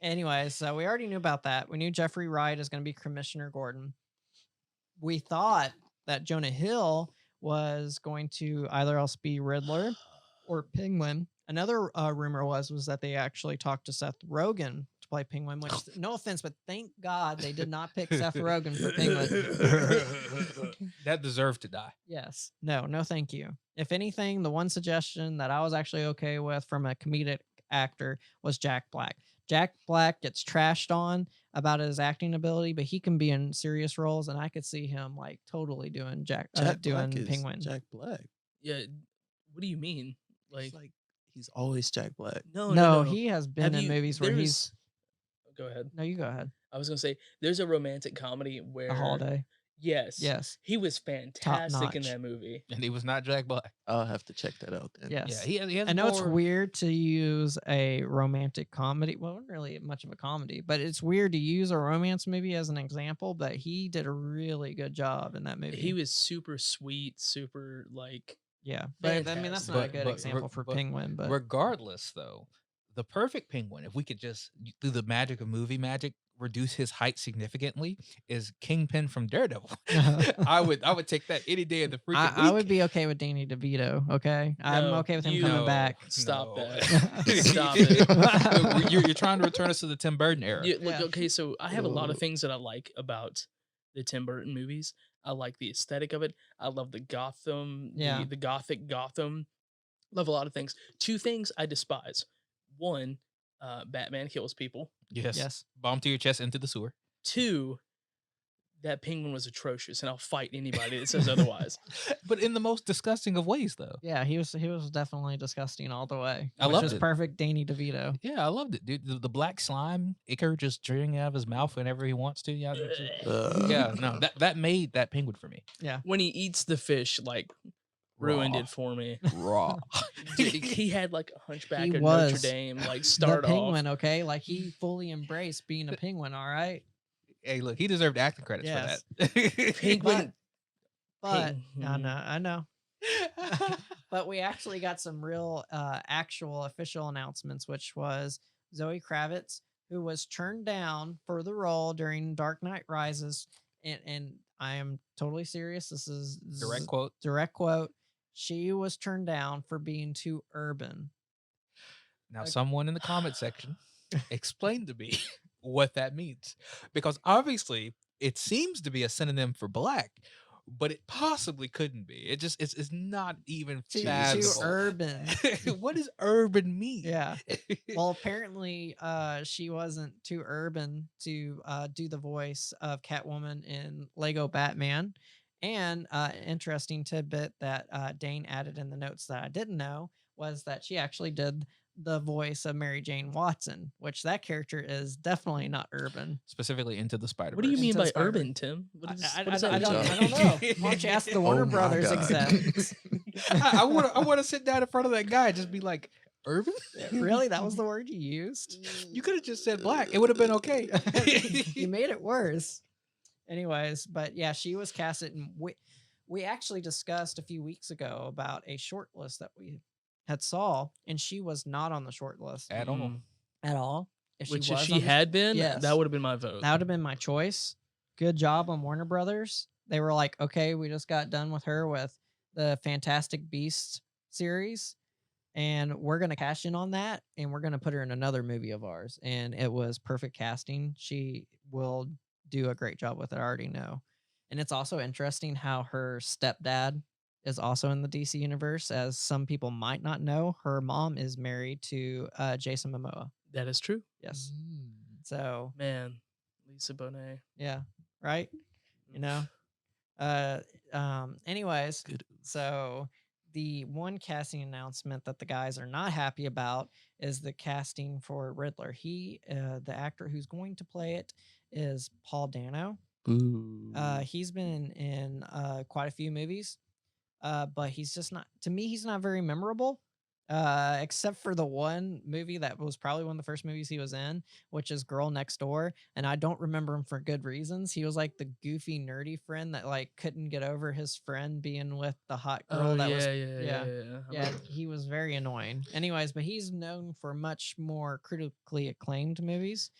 S1: Anyway, so we already knew about that. We knew Jeffrey Wright is going to be Commissioner Gordon. We thought that Jonah Hill was going to either else be Riddler or Penguin. Another rumor was that they actually talked to Seth Rogen to play Penguin. Which, no offense, but thank God they did not pick Seth Rogen for Penguin.
S4: That deserved to die.
S1: Yes. No, thank you. If anything, the one suggestion that I was actually okay with from a comedic actor was Jack Black. Jack Black gets trashed on about his acting ability, but he can be in serious roles, and I could see him like totally doing
S3: Jack Black
S1: doing
S3: is
S1: Penguin.
S3: Jack Black.
S2: Yeah. What do you mean?
S3: It's like he's always Jack Black.
S1: No, he has been
S2: Have
S1: in
S2: you-
S1: movies where he's.
S2: Go ahead.
S1: No, you go ahead.
S2: I was gonna say there's a romantic comedy where
S1: A Holiday.
S2: Yes, he was fantastic in
S1: notch.
S2: that movie.
S4: And he was not Jack Black.
S3: I'll have to check that out then.
S1: Yes.
S4: Yeah, he has
S1: I know it's
S4: more-
S1: weird to use a romantic comedy. Well, not really much of a comedy, but it's weird to use a romance movie as an example. But he did a really good job in that movie.
S2: He was super sweet, super like
S1: yeah. But I mean, that's not a
S4: But-
S1: good
S4: but-
S1: example for
S4: but
S1: Penguin. But
S4: regardless, though, the perfect Penguin, if we could just through the magic of movie magic reduce his height significantly, is Kingpin from Daredevil. I would take that any day of the freaking week.
S1: I would be okay with Danny DeVito. Okay, I'm
S2: No,
S1: okay with him
S2: you-
S1: coming
S2: No.
S1: back.
S2: Stop
S4: No.
S2: that. Stop it.
S4: Look, you're trying to return us to the Tim Burton era.
S2: Look,
S1: Yeah.
S2: okay, so I have a lot of
S3: Ooh.
S2: things that I like about the Tim Burton movies. I like the aesthetic of it. I love the Gotham,
S1: Yeah.
S2: the gothic Gotham. Love a lot of things. Two things I despise. One, Batman kills people.
S4: Yes.
S1: Yes.
S4: Bomb to your chest into the sewer.
S2: Two, that Penguin was atrocious, and I'll fight anybody that says otherwise.
S4: But in the most disgusting of ways, though.
S1: Yeah, he was definitely disgusting all the way.
S4: I
S1: which
S4: loved
S1: is
S4: it.
S1: perfect Danny DeVito.
S4: Yeah, I loved it, dude. The black slime, Icar just draining out of his mouth whenever he wants to. Yeah, yeah, no, that made that Penguin for me.
S2: When he eats the fish, like ruined
S4: Raw.
S2: it for me.
S4: Raw.
S2: Dude, he had like a hunchback
S1: He
S2: of Notre
S1: was
S2: Dame, like
S1: The
S2: start off.
S1: Penguin, okay, like he fully embraced being a penguin. All right,
S4: Hey, look, he deserved acting credits
S1: Yes.
S4: for that.
S2: Penguin.
S1: but
S2: Peng-
S1: I know. But we actually got some real actual official announcements, which was Zoe Kravitz, who was turned down for the role during Dark Knight Rises, and I am totally serious. This is
S4: Direct quote.
S1: direct quote. She was turned down for being too urban.
S4: Now, someone in the comment section explained to me what that means, because obviously it seems to be a synonym for black, but it possibly couldn't be. It's not even
S1: Too
S4: fathomable.
S1: urban.
S4: What does urban mean?
S1: Yeah. Well, apparently, she wasn't too urban to do the voice of Catwoman in Lego Batman. And interesting tidbit that Dane added in the notes that I didn't know was that she actually did the voice of Mary Jane Watson, which that character is definitely not urban.
S4: Specifically Into the Spider-Verse.
S2: What do you mean
S1: Into
S2: by
S1: Spider-Man.
S2: urban, Tim? What is,
S1: I
S2: what does that
S1: don't
S2: mean?
S1: know. Why don't you ask the Warner
S3: Oh my
S1: Brothers
S3: God.
S1: execs?
S4: I want to sit down in front of that guy and just be like, urban?
S1: Really? That was the word you used?
S4: You could have just said black. It would have been okay.
S1: You made it worse. Anyways, but yeah, she was casted, and we actually discussed a few weeks ago about a short list that we had saw, and she was not on the short list
S4: At all.
S2: Mm.
S1: at all. If
S2: Which
S1: was
S2: if she
S1: on the-
S2: had been,
S1: Yes.
S2: that would have been my vote.
S1: that would have been my choice. Good job on Warner Brothers. They were like, okay, we just got done with her with the Fantastic Beasts series, and we're gonna cash in on that, and we're gonna put her in another movie of ours. And it was perfect casting. She will do a great job with it. I already know. And it's also interesting how her stepdad is also in the DC universe. As some people might not know, her mom is married to Jason Momoa.
S2: That is true.
S1: Yes.
S4: Mm.
S1: So
S2: Man, Lisa Bonet.
S1: yeah, right. You know. Anyways,
S3: Good.
S1: so the one casting announcement that the guys are not happy about is the casting for Riddler. The actor who's going to play it is Paul Dano.
S3: Boo.
S1: He's been in quite a few movies, but he's just not. To me, he's not very memorable. Except for the one movie that was probably one of the first movies he was in, which is Girl Next Door, and I don't remember him for good reasons. He was like the goofy, nerdy friend that like couldn't get over his friend being with the hot girl.
S2: Oh,
S1: that
S2: yeah,
S1: was
S2: yeah.
S1: yeah, he was very annoying. Anyways, but he's known for much more critically acclaimed movies,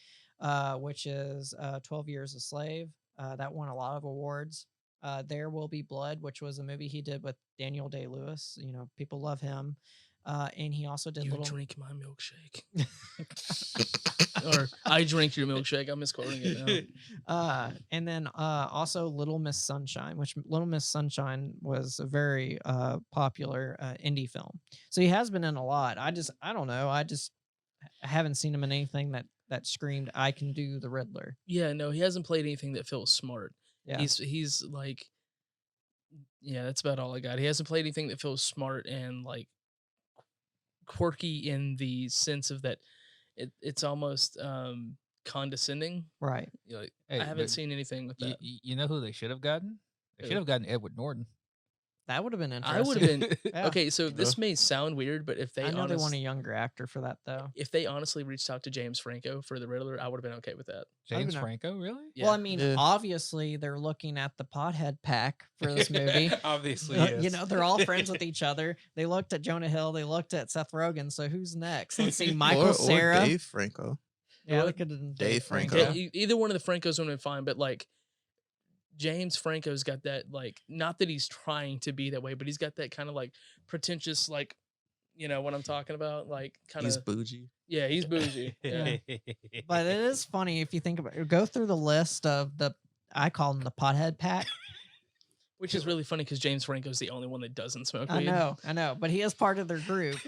S1: which is 12 Years a Slave. That won a lot of awards. There Will Be Blood, which was a movie he did with Daniel Day-Lewis. You know, people love him. And he also did
S2: You
S1: little.
S2: drink my milkshake. Or I drink your milkshake. I'm misquoting it now.
S1: And then also Little Miss Sunshine, which Little Miss Sunshine was a very popular indie film. So he has been in a lot. I don't know. I haven't seen him in anything that screamed I can do the Riddler.
S2: Yeah, no, he hasn't played anything that feels smart.
S1: Yeah.
S2: He's like, yeah, that's about all I got. He hasn't played anything that feels smart and like quirky in the sense of that it's almost condescending.
S1: Right.
S2: Like,
S4: Hey,
S2: I haven't
S4: but
S2: seen anything with that.
S4: You know who they should have gotten? They
S2: Who?
S4: should have gotten Edward Norton.
S1: That would have been interesting.
S2: I would have been
S1: Yeah.
S2: okay. So this may sound weird, but if they
S1: I know they want a
S2: honestly,
S1: younger actor for that though.
S2: if they honestly reached out to James Franco for the Riddler, I would have been okay with that.
S4: James
S1: been a-
S4: Franco, really?
S2: Yeah.
S1: Well, I mean,
S3: Yeah.
S1: obviously they're looking at the Pothead pack for this movie.
S4: Obviously,
S1: You
S4: yes.
S1: know, they're all friends with each other. They looked at Jonah Hill. They looked at Seth Rogen. So who's next? Let's see, Michael
S3: or
S1: Cera.
S3: Dave Franco.
S1: Yeah, they
S2: What?
S1: could have done
S3: Dave Franco.
S2: Yeah, either one of the Francos would have been fine, but like James Franco's got that, like, not that he's trying to be that way, but he's got that kind of like pretentious, like, you know what I'm talking about, like kind
S3: He's
S2: of
S3: bougie.
S2: yeah, he's bougie. Yeah.
S1: But it is funny if you think about it. Go through the list of I call them the Pothead pack.
S2: Which is really funny because James Franco's the only one that doesn't smoke
S1: I
S2: weed.
S1: know, but he is part of their group.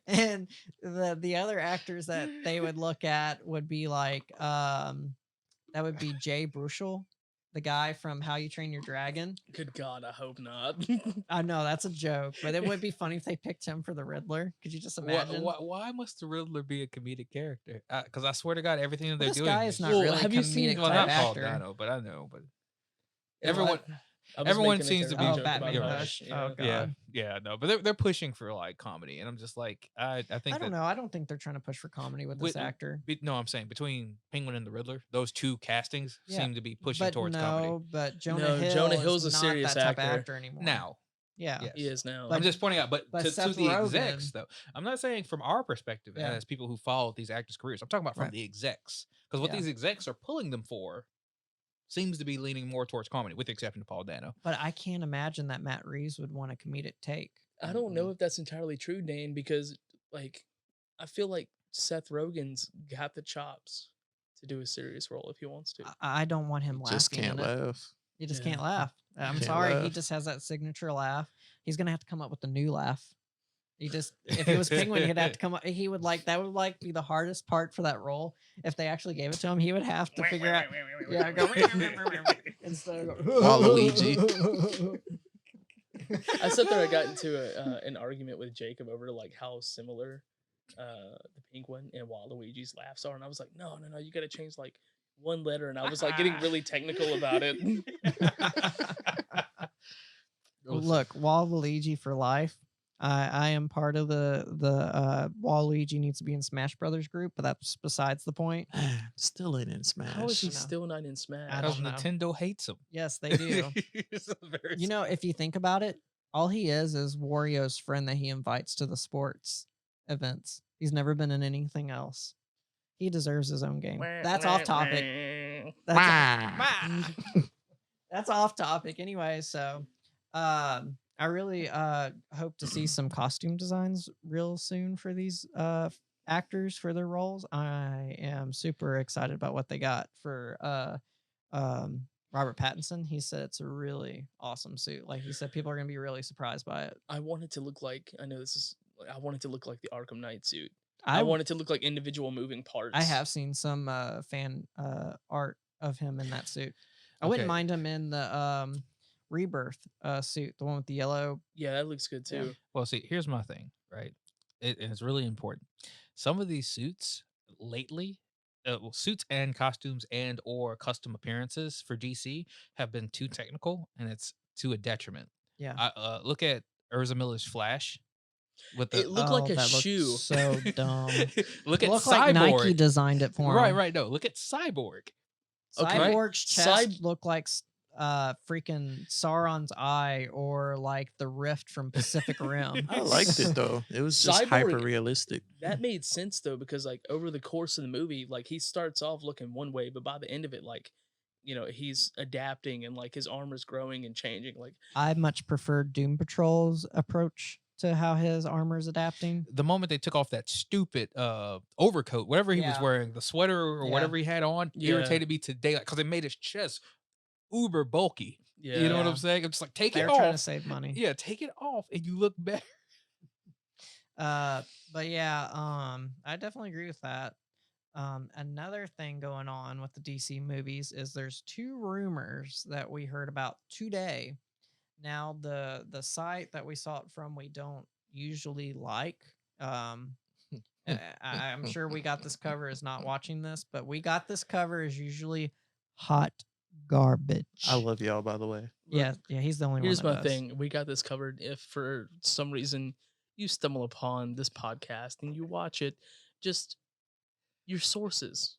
S1: And the other actors that they would look at would be like that would be Jay Bruchel, the guy from How You Train Your Dragon.
S2: Good God, I hope not.
S1: I know that's a joke, but it would be funny if they picked him for the Riddler. Could you just
S4: Why,
S1: imagine?
S4: why must the Riddler be a comedic character? Because I swear to God, everything that they're
S1: This
S4: doing.
S1: guy is not
S2: Well,
S1: really
S2: have
S1: a
S2: you seen-
S1: comedic
S4: well,
S1: type
S4: not Paul
S1: actor.
S4: Dano, but I know. But
S2: Yeah,
S4: everyone,
S2: I was
S4: everyone
S2: making a
S4: seems to be-
S2: terrible
S1: Oh,
S2: joke
S1: Batman
S2: about
S4: Hush.
S2: Hush.
S1: Oh, God.
S4: yeah, no. But they're pushing for like comedy, and I'm just like, I think
S1: I don't know. I don't think they're trying to push for comedy with this
S4: Wait,
S1: actor.
S4: No, I'm saying between Penguin and the Riddler, those two castings
S1: Yeah,
S4: seem to be pushing
S1: But
S4: towards
S1: no,
S4: comedy.
S1: but Jonah
S2: No,
S1: Hill
S2: Jonah
S1: is
S2: Hill's a
S1: not
S2: serious
S1: that type of
S2: actor.
S1: actor anymore.
S4: Now,
S1: Yeah.
S4: yes.
S2: He is now.
S1: But-
S4: I'm just pointing out, but
S1: but
S4: to
S1: Seth
S4: the execs,
S1: Rogen-
S4: though, I'm not saying from our perspective
S1: Yeah.
S4: as people who follow these actors' careers. I'm talking about from
S1: Right.
S4: the execs, because what
S1: Yeah.
S4: these execs are pulling them for seems to be leaning more towards comedy, with the exception of Paul Dano.
S1: But I can't imagine that Matt Reeves would want a comedic take.
S2: I don't know if that's entirely true, Dane, because like I feel like Seth Rogen's got the chops to do a serious role if he wants to.
S1: I don't want him laughing.
S3: Just can't
S1: in it.
S3: laugh.
S1: He just
S2: Yeah.
S1: can't laugh. I'm
S3: Can't
S1: sorry. He
S3: laugh.
S1: just has that signature laugh. He's gonna have to come up with a new laugh. He just if it was Penguin, he'd have to come up. He would like that would like be the hardest part for that role. If they actually gave it to him, he would have to figure out. Yeah, go instead of go,
S3: Waluigi.
S2: I sat there. I got into an argument with Jacob over like how similar the Penguin and Waluigi's laughs are, and I was like, no, you got to change like one letter, and I was like getting really technical about it.
S1: Look, Waluigi for life. I am part of the Waluigi needs to be in Smash Brothers group, but that's besides the point.
S3: Still ain't in Smash.
S2: How is he
S1: I know.
S2: still not in Smash?
S1: I
S4: Because
S1: don't know.
S4: Nintendo hates him.
S1: Yes, they do. You know, if you think about it, all he is Wario's friend that he invites to the sports events. He's never been in anything else. He deserves his own game. That's off topic. That's off topic anyway. So, I really hope to see some costume designs real soon for these actors for their roles. I am super excited about what they got for Robert Pattinson. He said it's a really awesome suit. Like he said, people are gonna be really surprised by it.
S2: I want it to look like I want it to look like the Arkham Knight suit.
S1: I
S2: I want it to look like individual moving parts.
S1: I have seen some fan art of him in that suit. I wouldn't
S4: Okay.
S1: mind him in the Rebirth suit, the one with the yellow.
S2: Yeah, that looks good
S1: Yeah.
S2: too.
S4: Well, see, here's my thing, right? And it's really important. Some of these suits lately, suits and costumes and or custom appearances for DC have been too technical, and it's to a detriment.
S1: Yeah.
S4: Look at Urza Miller's Flash. With the
S2: It looked like a
S1: that looked
S2: shoe.
S1: So dumb.
S4: look
S1: It
S4: at
S1: looked
S4: Cyborg.
S1: like Nike designed it for him.
S4: Right. No, look at Cyborg.
S2: Okay.
S1: Cyborg's chest
S2: Cyb-
S1: looked like freaking Sauron's eye or like the rift from Pacific Rim.
S3: I liked it though. It was just
S2: Cyborg-
S3: hyper realistic.
S2: That made sense though, because like over the course of the movie, like he starts off looking one way, but by the end of it, like, you know, he's adapting and like his armor's growing and changing. Like
S1: I much prefer Doom Patrol's approach to how his armor is adapting?
S4: The moment they took off that stupid overcoat, whatever he was
S1: Yeah.
S4: wearing, the sweater or
S1: Yeah.
S4: whatever he had on,
S2: Yeah.
S4: irritated me to daylight because it made his chest uber bulky. You know what
S1: Yeah.
S4: I'm saying? I'm just like, take
S1: They
S4: it
S1: were trying to
S4: off.
S1: save money.
S4: Yeah, take it off and you look better.
S1: But yeah, I definitely agree with that. Another thing going on with the DC movies is there's two rumors that we heard about today. Now the site that we saw it from, we don't usually like. I'm sure we got this cover is not watching this, but we got this cover is usually hot garbage.
S3: I love y'all, by the way.
S1: Yeah, he's the only
S2: Here's
S1: one.
S2: my thing. We got this covered. If for some reason you stumble upon this podcast and you watch it, just your sources.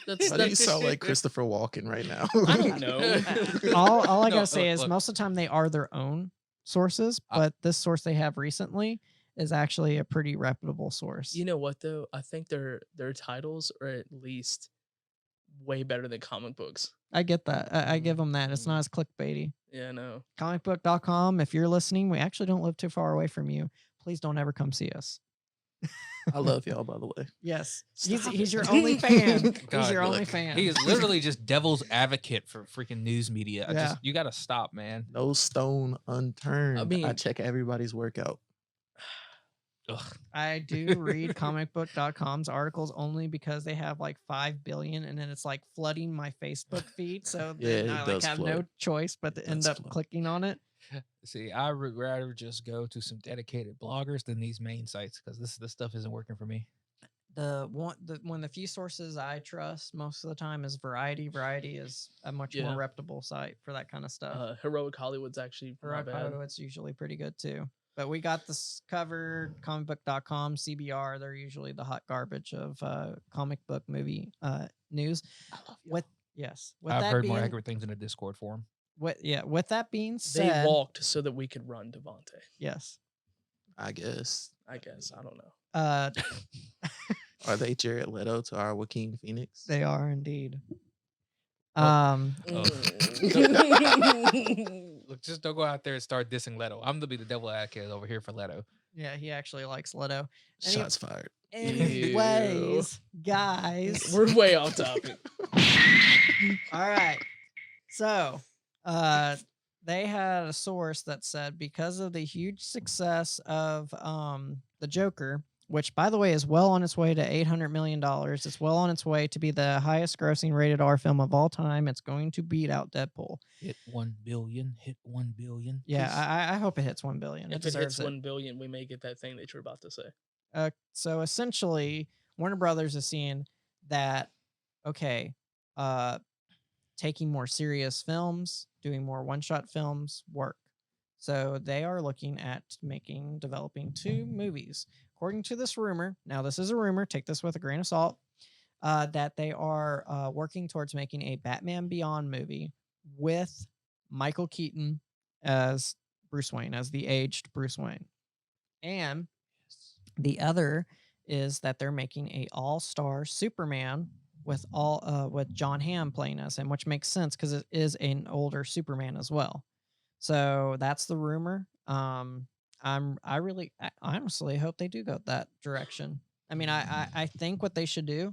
S3: Why do you sound like Christopher Walken right now?
S2: I don't know.
S1: All I
S4: No,
S1: gotta say is
S4: look.
S1: most of the time they are their own sources, but this source they have recently is actually a pretty reputable source.
S2: You know what though? I think their titles are at least way better than comic books.
S1: I get that. I give them that. It's not as clickbaity.
S2: Yeah, I know.
S1: Comicbook.com. If you're listening, we actually don't live too far away from you. Please don't ever come see us.
S3: I love y'all, by the way.
S1: Yes,
S2: Stop
S1: he's
S2: it.
S1: your only fan. He's
S4: God,
S1: your only
S3: look,
S1: fan.
S4: He is literally just devil's advocate for freaking news media.
S1: Yeah.
S4: You got to stop, man.
S3: No stone unturned. I
S2: mean-
S3: check everybody's workout.
S4: Ugh.
S1: I do read comicbook.com's articles only because they have like 5 billion and then it's like flooding my Facebook feed. So
S3: Yeah,
S1: then
S3: it
S1: I like
S3: does
S1: have no
S3: flood.
S1: choice but to end
S3: does
S1: up
S3: flood.
S1: clicking on it.
S4: See, I would rather just go to some dedicated bloggers than these main sites because this stuff isn't working for me.
S1: One of the few sources I trust most of the time is Variety. Variety is a much
S2: Yeah.
S1: more reputable site for that kind of stuff.
S2: Heroic Hollywood's actually not bad.
S1: It's usually pretty good too. But we got this covered, comicbook.com, CBR. They're usually the hot garbage of comic book movie news.
S3: I love y'all.
S1: With with
S4: I've
S1: that
S4: heard
S1: being,
S4: more accurate things in a Discord forum.
S1: with that being
S2: They
S1: said,
S2: walked so that we could run, Devontae.
S1: yes.
S3: I guess.
S2: I guess. I don't know.
S3: Are they Jared Leto to our Joaquin Phoenix?
S1: They are indeed.
S4: Oh.
S2: Mm.
S4: Look, just don't go out there and start dissing Leto. I'm gonna be the devil advocate over here for Leto.
S1: Yeah, he actually likes Leto. Any-
S3: Shots fired.
S1: Anyways, guys.
S2: We're way off topic.
S1: All right. So, they had a source that said because of the huge success of the Joker, which by the way is well on its way to $800 million. It's well on its way to be the highest grossing rated R film of all time. It's going to beat out Deadpool.
S4: Hit 1 billion. Hit 1 billion.
S1: Yeah,
S4: please.
S1: I hope it hits 1 billion.
S2: If it
S1: deserves
S2: hits 1 billion, we may get that thing that you're about to say.
S1: So essentially, Warner Brothers is seeing that, okay, taking more serious films, doing more one-shot films work. So they are looking at developing 2 movies. According to this rumor, now this is a rumor, take this with a grain of salt, that they are working towards making a Batman Beyond movie with Michael Keaton as Bruce Wayne, as the aged Bruce Wayne. And the other is that they're making a all-star Superman with John Hamm playing as him, which makes sense because it is an older Superman as well. So that's the rumor. I honestly hope they do go that direction. I mean, I think what they should do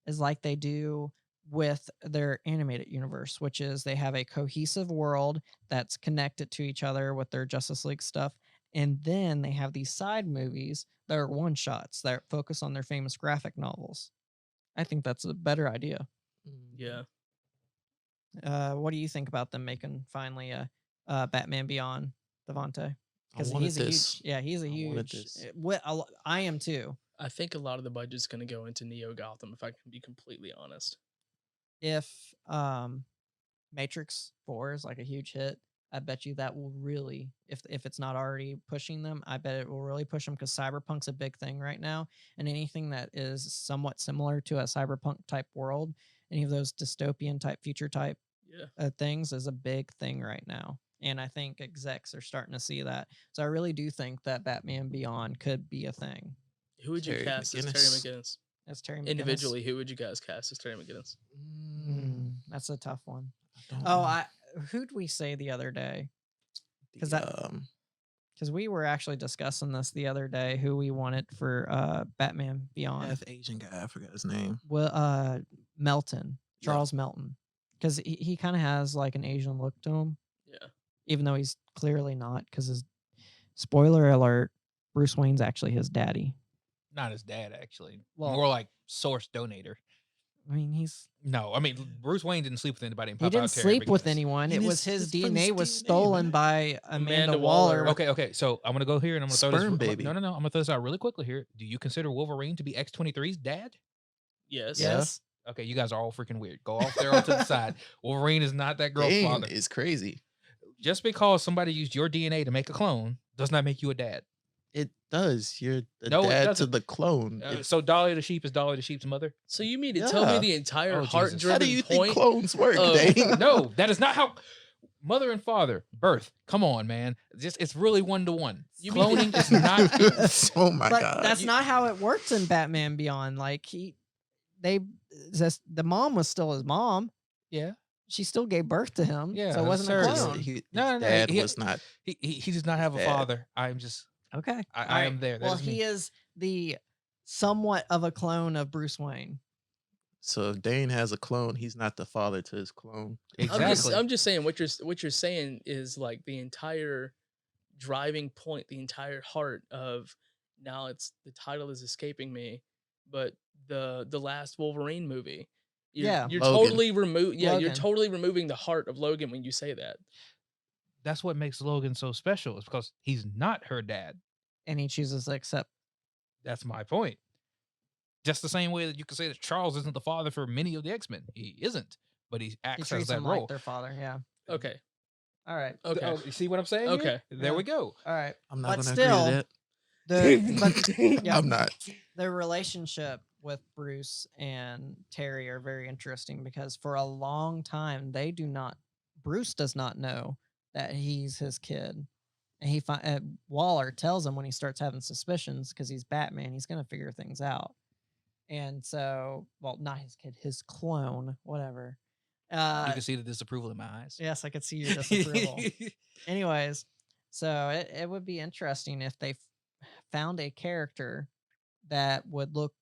S1: is like they do with their animated universe, which is they have a cohesive world that's connected to each other with their Justice League stuff. And then they have these side movies that are one shots that focus on their famous graphic novels. I think that's a better idea.
S2: Yeah.
S1: What do you think about them making finally a Batman Beyond, Devontae?
S3: I
S1: Because
S3: wanted
S1: he's a
S3: this.
S1: huge, he's a
S3: I wanted
S1: huge.
S3: this.
S1: I am too.
S2: I think a lot of the budget's going to go into Neo Gotham, if I can be completely honest.
S1: If Matrix 4 is like a huge hit, I bet you that will really, if it's not already pushing them, I bet it will really push them because Cyberpunk's a big thing right now, and anything that is somewhat similar to a Cyberpunk type world, any of those dystopian type future type things is a big thing right now. And I think execs are starting to see that. So I really do think that Batman Beyond could be a thing.
S2: Who would you
S3: Terry
S2: cast as Terry
S3: McGinnis.
S2: McGinnis?
S1: As Terry McGinnis.
S2: Individually, who would you guys cast as Terry McGinnis?
S1: That's a tough one.
S3: I don't
S1: Oh,
S3: know.
S1: who'd we say the other day? 'cause
S3: The,
S1: that- because we were actually discussing this the other day, who we wanted for Batman Beyond.
S3: Half Asian guy, I forgot his name.
S1: Well, Melton,
S3: Yeah.
S1: Charles Melton, because he kind of has like an Asian look to him,
S2: Yeah.
S1: even though he's clearly not. Because his spoiler alert, Bruce Wayne's actually his daddy.
S4: Not his dad, actually.
S1: Well-
S4: More like source donator.
S1: I mean,
S4: No, I mean Bruce Wayne didn't sleep with anybody. In
S1: he didn't
S4: Pop-Out Terror
S1: sleep with
S4: because-
S1: anyone.
S3: And
S1: It was
S3: his
S1: his
S3: friend's
S1: DNA was
S3: DNA,
S1: stolen
S3: right?
S1: by Amanda
S2: Amanda
S1: Waller.
S2: Waller.
S4: Okay. So I'm gonna go here and I'm gonna throw
S3: Sperm
S4: this.
S3: baby.
S4: No. I'm gonna throw this out really quickly here. Do you consider Wolverine to be X-23's dad?
S2: Yes.
S3: Yeah.
S1: Yes.
S4: Okay, you guys are all freaking weird. Go off there onto the side. Wolverine is not that girl's
S3: Dane
S4: father.
S3: is crazy.
S4: Just because somebody used your DNA to make a clone does not make you a dad.
S3: It does. You're the
S4: No, it
S3: dad to
S4: doesn't.
S3: the clone.
S4: So Dolly the sheep is Dolly the sheep's mother?
S2: So you mean to tell me
S3: Yeah.
S2: the entire
S4: Oh, Jesus.
S2: heart-driven
S3: How do you think
S2: point?
S3: clones work,
S2: of-
S3: Dane?
S4: No, that is not how. Mother and father, birth. Come on, man. It's really 1-to-1.
S2: You mean-
S4: Cloning is not.
S3: Oh my
S1: But
S3: god.
S1: that's not how it works in Batman Beyond. Like the mom was still his mom.
S4: Yeah.
S1: She still gave birth to him.
S4: Yeah,
S1: So it wasn't a
S4: absurd.
S1: clone.
S3: His
S4: No,
S3: dad
S4: he-
S3: was not.
S4: He does not have a
S3: Dad.
S4: father. I'm just.
S1: Okay.
S4: I am there. That
S1: Well,
S4: is me.
S1: he is the somewhat of a clone of Bruce Wayne.
S3: So if Dane has a clone, he's not the father to his clone.
S4: Exactly.
S2: I'm just saying what you're saying is like the entire driving point, the entire heart of now it's the title is escaping me, but the last Wolverine movie.
S1: Yeah.
S2: You're
S3: Logan.
S2: totally you're
S1: Logan.
S2: totally removing the heart of Logan when you say that.
S4: That's what makes Logan so special. Is because he's not her dad.
S1: And he chooses to accept.
S4: That's my point. Just the same way that you can say that Charles isn't the father for many of the X-Men. He isn't, but he
S1: He
S4: acts as
S1: treats
S4: that
S1: him
S4: role.
S1: like their father. Yeah.
S2: Okay.
S1: All right.
S2: Okay.
S4: Oh, you see what I'm saying? here?
S2: Okay.
S4: There we go.
S1: All right.
S3: I'm not
S1: But
S3: going to
S1: still,
S3: agree to that.
S1: Yeah.
S3: I'm not.
S1: Their relationship with Bruce and Terry are very interesting because for a long time Bruce does not know that he's his kid, and Waller tells him when he starts having suspicions because he's Batman, he's gonna figure things out, and so not his kid, his clone, whatever.
S4: You can see the disapproval in my eyes.
S1: Yes, I could see your disapproval. Anyways, so it would be interesting if they found a character that would look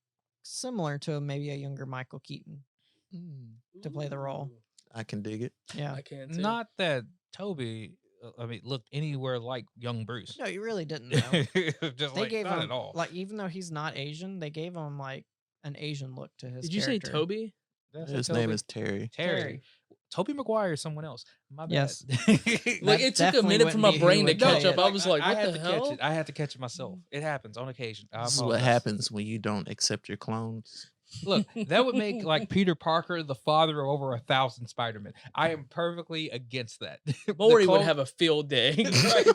S1: similar to maybe a younger Michael Keaton to play the role.
S3: I can dig it.
S1: Yeah.
S2: I can't. Too.
S4: Not that Toby, looked anywhere like young Bruce.
S1: No, you really didn't know.
S4: Just
S1: They
S4: like
S1: gave
S4: not
S1: him
S4: at all.
S1: like even though he's not Asian, they gave him like an Asian look to his
S2: Did you say
S1: character.
S2: Toby?
S4: That's
S3: His
S4: Toby.
S3: name is Terry.
S4: Terry. Toby Maguire is someone else. My bad.
S1: Yes.
S2: Like
S1: That
S2: it took a
S1: definitely
S2: minute for
S1: wouldn't
S2: my
S1: be who
S2: brain to
S1: would
S2: catch
S1: play
S2: up.
S1: it.
S2: I was like,
S4: I
S2: what
S4: had
S2: the
S4: to
S2: hell?
S4: catch it. I had to catch it myself. It happens on occasion. I
S3: This is what
S4: apologize.
S3: happens when you don't accept your clones.
S4: Look, that would make like Peter Parker the father of over 1,000 Spider-Man. I am perfectly against that. The
S2: Maury would
S4: clone-
S2: have a field day.
S4: Right.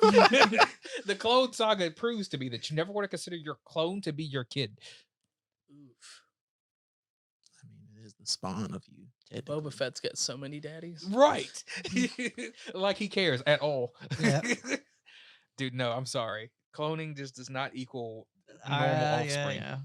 S4: The clone saga proves to me that you never want to consider your clone to be your kid.
S2: Oof.
S3: I mean, it is the spawn of you. technically.
S2: Boba Fett's got so many daddies.
S4: Right. Like he cares at all.
S1: Yeah.
S4: Dude, no, I'm sorry. Cloning just does not equal
S1: Uh,
S4: normal offspring.
S1: yeah.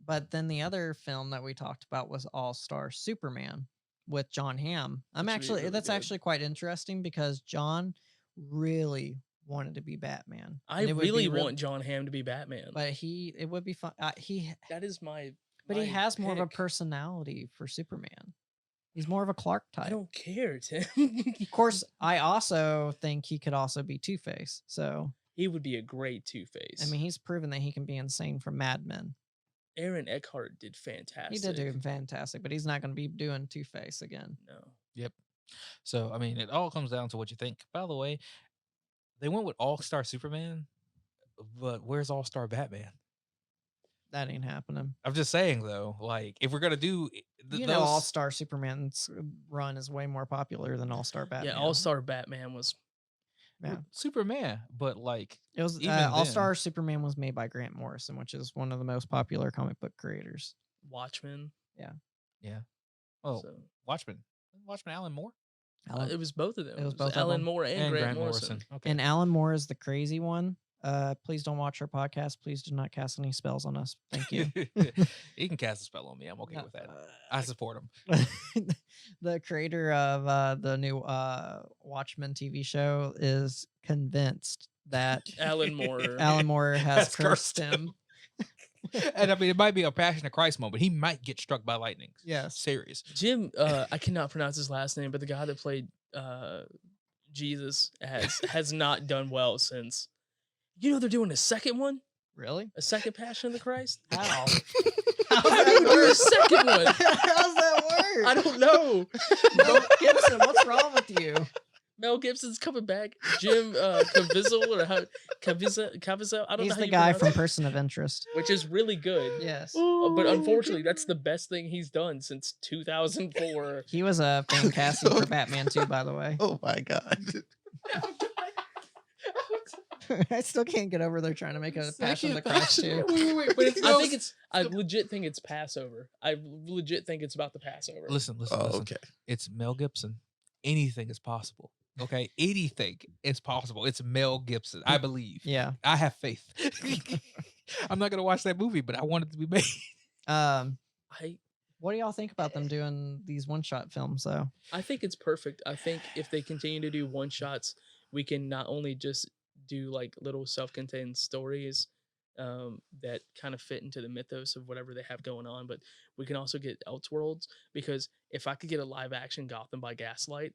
S1: But then the other film that we talked about was All Star Superman with John Hamm.
S2: That's really
S1: That's
S2: good.
S1: actually quite interesting because John really wanted to be Batman.
S2: I
S1: and it would be
S2: really
S1: real-
S2: want John Hamm to be Batman.
S1: but it would be fun.
S2: That is my.
S1: But he
S2: my
S1: has more of a
S2: pick.
S1: personality for Superman. He's more of a Clark type.
S2: I don't care, Tim.
S1: Of course, I also think he could also be Two-Face. So,
S2: he would be a great Two-Face.
S1: I mean, he's proven that he can be insane from Mad Men.
S2: Aaron Eckhart did fantastic.
S1: He did do fantastic, but he's not going to be doing Two-Face again.
S2: No.
S4: So, I mean, it all comes down to what you think. By the way, they went with All-Star Superman, but where's All-Star Batman?
S1: That ain't happening.
S4: I'm just saying, though, like, if we're going to do...
S1: You know, All Star Superman's run is way more popular than All Star Batman.
S2: Yeah, All Star Batman was.
S1: Yeah.
S4: Superman, but, like...
S1: It was
S4: even
S1: All
S4: then-
S1: Star Superman was made by Grant Morrison, which is one of the most popular comic book creators.
S2: Watchmen.
S4: Oh,
S2: So,
S4: Watchmen. Watchmen Alan Moore?
S1: Alan-
S2: it was both of them.
S1: it was both of
S2: Alan
S1: them.
S2: Moore and, Grant Morrison.
S4: Okay.
S1: And Alan Moore is the crazy one. Please don't watch our podcast. Please do not cast any spells on us. Thank you.
S4: He can cast a spell on me. I'm okay with that.
S1: Uh,
S4: I support him.
S1: the creator of the new Watchmen TV show is convinced that
S2: Alan Moore.
S1: Alan Moore has
S4: Has
S1: cursed
S4: cursed
S1: him.
S4: And I mean, it might be a Passion of Christ moment. He might get struck by lightning.
S1: Yes.
S4: Serious.
S2: Jim, I cannot pronounce his last name, but the guy that played Jesus has not done well since. You know they're doing a second one,
S1: Really?
S2: a second Passion of the Christ.
S1: How?
S2: How do you do a second one?
S1: How's that work?
S2: I don't know.
S1: Mel Gibson, what's wrong with you?
S2: Mel Gibson's coming back. Jim Caviezel or how Caviezel. I don't
S1: He's
S2: know how
S1: the
S2: you
S1: guy
S2: pronounce
S1: from
S2: it,
S1: Person of Interest.
S2: which is really good.
S1: Yes.
S2: But unfortunately, that's the best thing he's done since 2004.
S1: He was a fan casting for Batman too, by the way.
S3: Oh my god.
S1: I still can't get over there trying to make a Passion of the Christ too.
S4: Wait, but it's
S2: I think it's. I legit think it's Passover. I legit think it's about the Passover.
S4: Listen.
S3: Oh, okay.
S4: It's Mel Gibson. Anything is possible. Okay, anything is possible. It's Mel Gibson. I believe.
S1: Yeah.
S4: I have faith. I'm not gonna watch that movie, but I want it to be made.
S1: Um,
S2: I
S1: what do y'all think about them doing these one-shot films though?
S2: I think it's perfect. I think if they continue to do one shots, we can not only just do like little self-contained stories that kind of fit into the mythos of whatever they have going on, but we can also get Elseworlds, because if I could get a live action Gotham by Gaslight,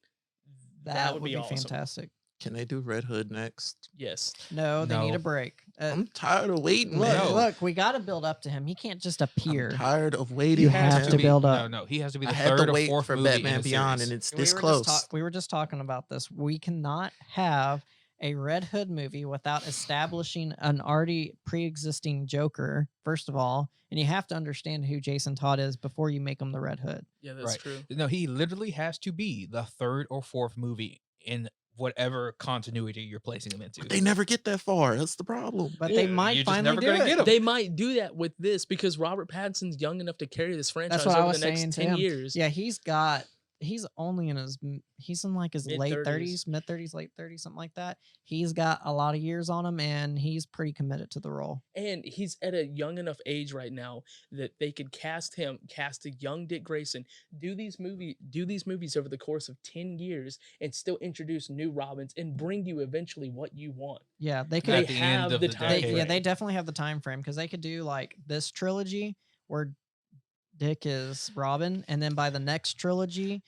S2: that would be awesome.
S1: fantastic.
S3: Can they do Red Hood next?
S2: Yes.
S1: No, they need
S4: No.
S1: a break.
S3: I'm tired of waiting,
S1: Look,
S3: man.
S1: look, we got to build up to him. He can't just appear.
S3: I'm tired of waiting.
S1: You
S3: man.
S1: have to build up.
S4: No, he has to be
S3: I
S4: the
S3: had
S4: third
S3: to
S4: or
S3: wait
S4: fourth
S3: for
S4: movie in
S3: Batman
S4: the
S3: Beyond,
S4: series.
S3: and it's
S1: We
S3: this
S1: were
S3: close.
S1: we were just talking about this. We cannot have a Red Hood movie without establishing an already pre-existing Joker, first of all, and you have to understand who Jason Todd is before you make him the Red Hood.
S2: Yeah, that's
S4: Right.
S2: true.
S4: No, he literally has to be the third or fourth movie in whatever continuity you're placing him into.
S3: But they never get that far. That's the problem.
S1: But
S2: Well,
S1: they might
S4: you're just
S1: finally
S4: never
S1: do
S4: gonna
S1: it.
S4: get 'em.
S2: They might do that with this because Robert Pattinson's young enough to carry this franchise
S1: That's what I
S2: over
S1: was
S2: the next
S1: saying to
S2: 10
S1: him.
S2: years.
S1: Yeah, he's only in his he's in like his late
S2: Mid-thirties.
S1: 30s, mid-30s, late 30s, something like that. He's got a lot of years on him and he's pretty committed to the role.
S2: And he's at a young enough age right now that they could cast a young Dick Grayson, do these movies over the course of 10 years and still introduce new Robins and bring you eventually what you want.
S1: Yeah, they
S4: At
S1: could
S2: They
S4: the end
S2: have
S4: of
S2: the
S4: the
S2: time
S1: they,
S2: frame.
S1: yeah, they definitely have the time frame because they could do like this trilogy where Dick is Robin, and then by the next trilogy,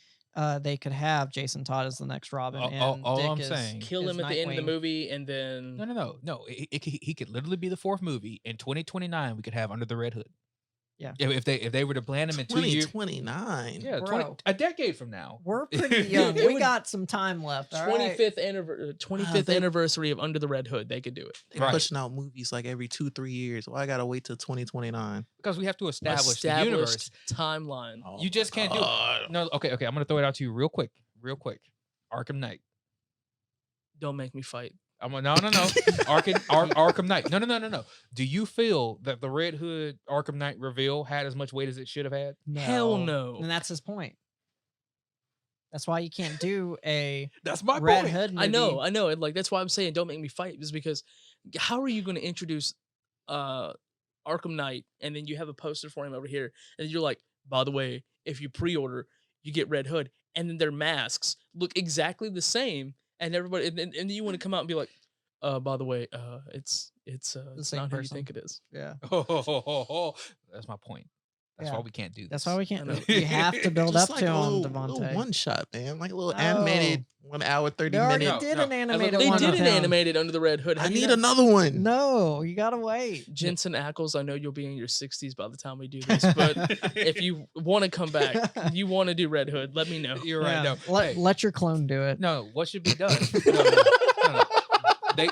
S1: they could have Jason Todd as the next Robin. And
S4: all
S1: Dick
S4: I'm
S1: is,
S4: saying-
S2: Kill
S1: is
S2: him at the end of the
S1: Nightwing.
S2: movie and then
S4: No. He could literally be the fourth movie. In 2029, we could have Under the Red Hood.
S1: Yeah.
S4: If they were to plan him in 2 years,
S3: 2029.
S4: yeah,
S1: Bro.
S4: a decade from now.
S1: We're pretty young.
S2: It
S1: we
S2: would-
S1: got some time left. all right?
S2: 25th
S3: they-
S2: anniversary of Under the Red Hood, they could do it.
S3: They're
S4: Right.
S3: pushing out movies like every 2-3 years. Why I gotta wait till 2029?
S4: Because we have to establish the universe.
S2: Established timeline.
S3: Oh
S4: You just
S3: my
S4: can't do it.
S3: God.
S4: No, okay. I'm gonna throw it out to you real quick. Arkham Knight.
S2: Don't make me fight.
S4: No. Arkham Knight. No. Do you feel that the Red Hood Arkham Knight reveal had as much weight as it should have had?
S2: Hell no.
S1: And that's his point. That's why you can't do a
S4: That's my
S1: Red
S4: point.
S1: Hood movie.
S2: I know. And like that's why I'm saying don't make me fight, is because how are you going to introduce Arkham Knight and then you have a poster for him over here and you're like, by the way, if you pre-order, you get Red Hood, and then their masks look exactly the same, and everybody and then you want to come out and be like, by the way, it's
S1: same
S2: not who you
S1: person.
S2: think it is.
S1: Yeah.
S4: That's my point. That's
S1: Yeah.
S4: why we can't do this.
S1: That's why we can't.
S2: I know.
S1: You have to build
S3: Just
S1: up
S3: like
S1: to
S3: a
S1: him,
S3: little
S1: Devontae.
S3: one shot, man. Like a little
S1: No.
S3: animated 1 hour, 30
S1: They already
S3: minute.
S1: did
S4: No,
S1: an
S4: no.
S1: animated
S2: They
S1: one
S2: did
S1: of
S2: an
S1: him.
S2: animated Under the Red Hood.
S3: I
S2: Have you
S3: need
S2: not-
S3: another one.
S1: No, you gotta wait.
S2: Jensen Ackles, I know you'll be in your 60s by the time we do this, but if you want to come back, you want to do Red Hood, let me know.
S4: You're right.
S1: Yeah.
S4: No,
S1: Let,
S4: hey,
S1: let your clone do it.
S4: no. What should be done? No.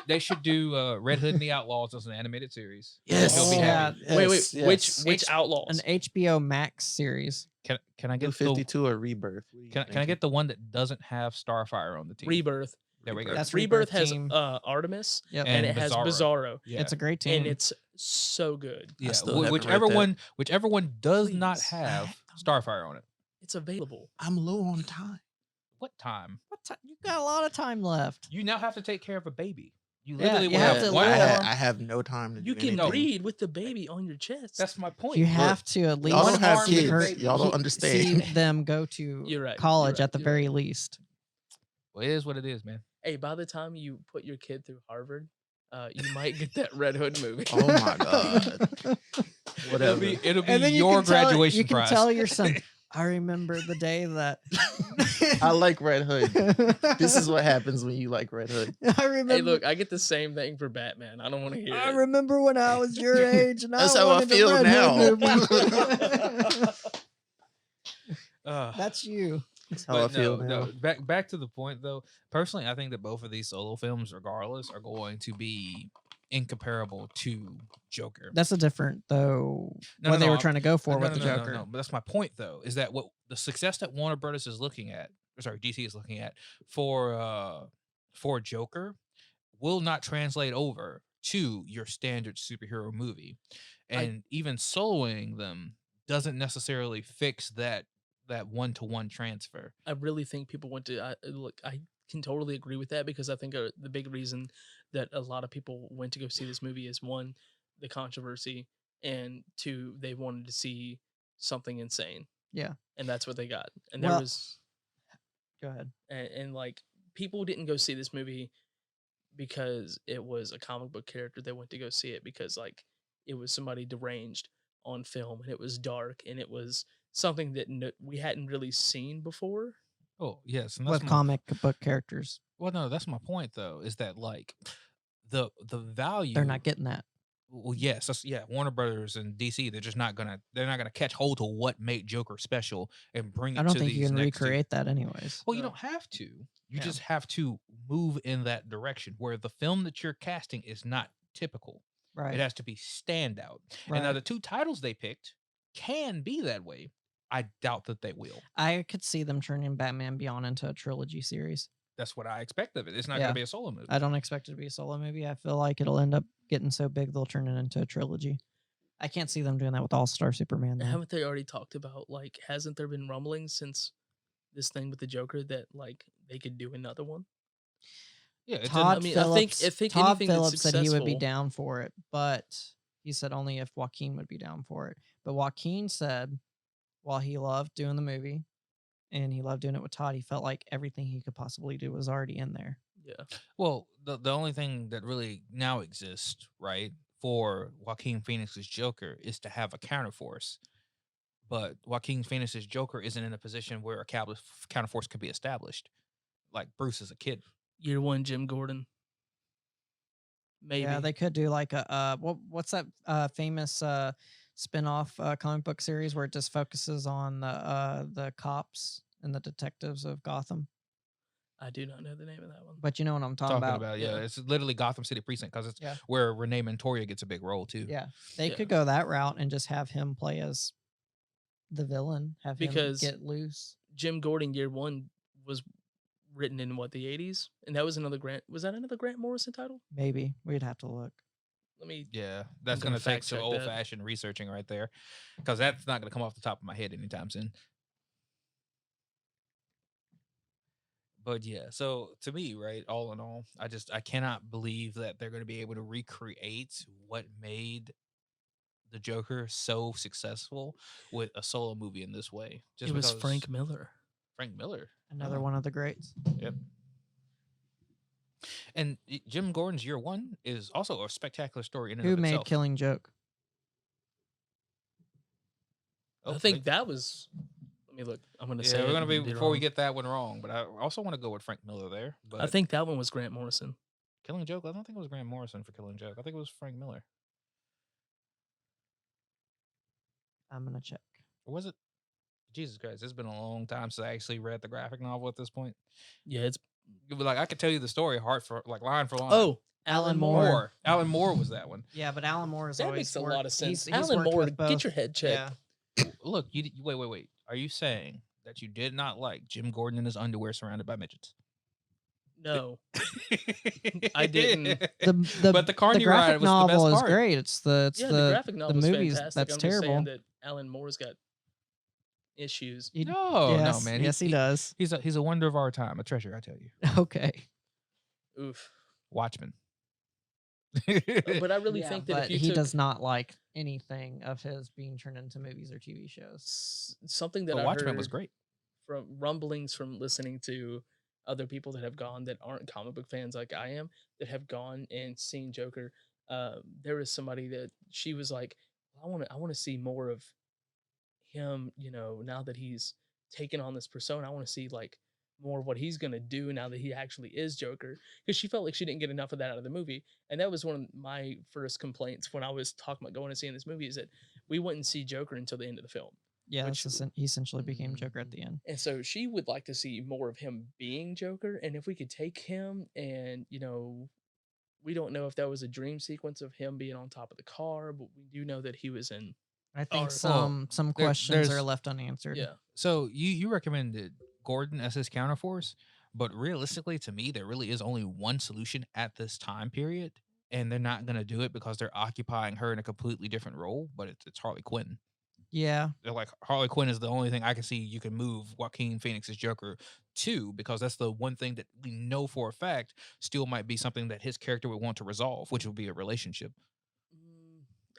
S4: They should do Red Hood and the Outlaws as an animated series.
S3: Yes.
S4: He'll be
S1: Yeah.
S4: happy.
S2: Wait,
S3: Yes,
S2: which
S3: yes.
S2: Outlaws?
S1: An HBO Max series.
S4: Can I
S3: New
S4: get
S3: 52 or Rebirth? What do you
S4: Can I
S3: think?
S4: get the one that doesn't have Starfire on the team?
S2: Rebirth.
S4: There we go.
S1: That's
S2: Rebirth
S1: Rebirth
S2: has
S1: team.
S2: Artemis
S1: Yep.
S2: and
S4: And
S2: it has
S4: Bizarro.
S2: Bizarro,
S4: Yeah.
S1: It's a great team.
S2: and it's so good.
S4: yeah.
S3: still haven't
S4: Whichever
S3: read that.
S4: whichever one does not
S2: Please.
S4: have Starfire on it.
S2: It's available.
S3: I'm low on time.
S4: What time?
S1: What you got a lot of time left.
S4: You now have to take care of a baby. You
S1: Yeah,
S4: literally
S1: you
S4: will
S1: have
S4: have
S1: to
S4: one
S1: live.
S4: arm.
S3: I have no time to
S2: You
S3: do
S2: can
S3: anything.
S2: breed with the baby on your chest.
S4: That's my point.
S1: You
S4: Look,
S1: have to at least
S3: Y'all don't have
S4: arm
S3: kids.
S4: hurt-
S3: Y'all don't
S1: see
S3: understand.
S1: them go to
S2: You're right,
S1: college
S2: you're
S1: at the
S2: right,
S1: very
S2: you're
S1: least.
S4: Well, it is what it is, man.
S2: Hey, by the time you put your kid through Harvard, You might get that Red Hood movie.
S3: Oh my God. Whatever.
S4: It'll be
S1: And then
S4: your graduation
S1: you can
S4: prize.
S1: tell your son, I remember the day that
S3: I like Red Hood. This is what happens when you like Red Hood.
S1: I remember.
S2: Hey, look, I get the same thing for Batman. I don't want to hear
S1: I
S2: it.
S1: remember when I was your age, and
S3: That's
S1: I
S3: how I
S1: wanted the
S3: feel
S1: Red Hood
S3: now.
S1: movie.
S4: Uh,
S1: That's you.
S3: That's how I feel now.
S4: Back to the point though. Personally, I think that both of these solo films, regardless, are going to be incomparable to Joker.
S1: That's a different though.
S4: No,
S1: what
S4: no,
S1: they
S4: no,
S1: were
S4: I'm-
S1: trying to go for
S4: No,
S1: with
S4: no,
S1: the
S4: no,
S1: Joker.
S4: No, but that's my point though. Is that what the success that Warner Brothers is looking at? Or sorry, DC is looking at for Joker will not translate over to your standard superhero movie, and even soloing them doesn't necessarily fix that one-to-one transfer.
S2: I really think people went to look. I can totally agree with that because I think the big reason that a lot of people went to go see this movie is one, the controversy, and two, they wanted to see something insane.
S1: Yeah.
S2: And that's what they got. And there
S1: Well-
S2: was,
S1: Go ahead.
S2: and like people didn't go see this movie because it was a comic book character. They went to go see it because like it was somebody deranged on film, and it was dark, and it was something that we hadn't really seen before.
S4: Oh yes, and that's
S1: With comic book characters,
S4: well, no, that's my point though. Is that like the value?
S1: they're not getting that.
S4: Well, yes, Warner Brothers and DC, they're not gonna catch hold to what made Joker special and bring it.
S1: I don't
S4: to
S1: think you
S4: these
S1: can
S4: next two.
S1: recreate that anyways.
S4: Well, you
S2: No.
S4: don't have to. You
S1: Yeah.
S4: just have to move in that direction where the film that you're casting is not typical.
S1: Right.
S4: It has to be standout.
S1: Right.
S4: And now the two titles they picked can be that way. I doubt that they will.
S1: I could see them turning Batman Beyond into a trilogy series.
S4: That's what I expect of it. It's not
S1: Yeah.
S4: going to be a solo movie.
S1: I don't expect it to be a solo movie. I feel like it'll end up getting so big they'll turn it into a trilogy. I can't see them doing that with All Star Superman. Though.
S2: Haven't they already talked about like? Hasn't there been rumblings since this thing with the Joker that like they could do another one?
S4: Yeah, it's
S1: Todd
S2: I mean,
S1: Phillips,
S2: I think
S1: Todd
S2: anything that's
S1: Phillips said he would be
S2: successful-
S1: down for it, but he said only if Joaquin would be down for it. But Joaquin said while he loved doing the movie and he loved doing it with Todd, he felt like everything he could possibly do was already in there.
S2: Yeah.
S4: Well, the only thing that really now exists, right, for Joaquin Phoenix's Joker is to have a counterforce. But Joaquin Phoenix's Joker isn't in a position where a counterforce could be established. Like Bruce is a kid.
S2: Year one, Jim Gordon. Maybe.
S1: Yeah, they could do like a what's that famous spin-off comic book series where it just focuses on the cops and the detectives of Gotham.
S2: I do not know the name of that one.
S1: But you know what I'm talking about.
S4: Yeah, it's literally Gotham City Precinct because it's
S1: Yeah.
S4: where Renee Montoya gets a big role too.
S1: Yeah, they
S2: Yeah.
S1: could go that route and just have him play as the villain, have
S2: Because-
S1: him get loose.
S2: Jim Gordon Year One was written in what, the 80s, and that was another Grant. Was that another Grant Morrison title?
S1: Maybe we'd have to look.
S2: Let me.
S4: Yeah, that's
S2: gonna
S4: going to take
S2: fact
S4: some
S2: check
S4: old
S2: that.
S4: fashioned researching right there because that's not going to come off the top of my head anytime soon. But yeah, so to me, right, all in all, I cannot believe that they're going to be able to recreate what made the Joker so successful with a solo movie in this way. Just
S2: It was
S4: because
S2: Frank Miller.
S4: Frank Miller.
S1: Another
S4: Oh.
S1: one of the greats.
S4: Yep. And Jim Gordon's Year One is also a spectacular story in and
S1: Who
S4: of
S1: made
S4: itself.
S1: Killing Joke?
S4: Oh,
S2: I think
S4: wait.
S2: that was. Let me look. I'm gonna say.
S4: Yeah, we're
S2: it
S4: gonna be
S2: and
S4: before we
S2: wrong.
S4: get that one wrong, but I also want to go with Frank Miller there. But
S2: I think that one was Grant Morrison.
S4: Killing Joke. I don't think it was Grant Morrison for Killing Joke. I think it was Frank Miller.
S1: I'm gonna check.
S4: Or was it? Jesus Christ! It's been a long time since I actually read the graphic novel. At this point,
S2: Yeah, it's.
S4: like I could tell you the story heart for like line for line.
S2: Oh,
S1: Alan
S2: Moore.
S1: Moore.
S4: Alan Moore was that one.
S1: Yeah, but Alan Moore is
S2: That
S1: always
S2: makes a
S1: worked-
S2: lot of sense.
S1: he's
S2: Alan
S1: worked
S2: Moore,
S1: with both.
S2: get your head checked.
S1: Yeah,
S4: Look, you wait. Are you saying that you did not like Jim Gordon in his underwear surrounded by midgets?
S2: No, I didn't.
S4: But the Carney ride
S1: graphic
S4: was the best
S1: novel is
S4: part.
S1: great. It's the
S2: the graphic novel is
S1: movies
S2: fantastic.
S1: that's
S2: I'm just saying
S1: terrible.
S2: that Alan Moore's got issues.
S1: He-
S4: No,
S1: yes,
S4: no, man.
S1: Yes, he does.
S4: He's a wonder of our time, a treasure, I tell you.
S1: Okay.
S2: Oof.
S4: Watchmen.
S2: But I really
S1: Yeah,
S2: think that
S1: but
S2: if you
S1: he
S2: took
S1: does not like anything of his being turned into movies or TV shows.
S2: something that
S4: But
S2: I
S4: Watchmen
S2: heard
S4: was great.
S2: from rumblings from listening to other people that have gone that aren't comic book fans like I am that have gone and seen Joker. There was somebody that she was like, I want to see more of him, now that he's taken on this persona. I want to see like more of what he's gonna do now that he actually is Joker. Because she felt like she didn't get enough of that out of the movie. And that was one of my first complaints when I was talking about going and seeing this movie is that we wouldn't see Joker until the end of the film.
S1: Yeah,
S2: Which
S1: he essentially became Joker at the end.
S2: and so she would like to see more of him being Joker. And if we could take him and, we don't know if that was a dream sequence of him being on top of the car, but we do know that he was in.
S1: I think
S2: Or-
S1: some questions are left unanswered.
S2: Yeah.
S4: So you recommended Gordon as his counterforce, but realistically, to me, there really is only one solution at this time period, and they're not gonna do it because they're occupying her in a completely different role. But it's Harley Quinn.
S1: Yeah,
S4: They're like Harley Quinn is the only thing I can see you can move Joaquin Phoenix's Joker to, because that's the one thing that we know for a fact still might be something that his character would want to resolve, which would be a relationship.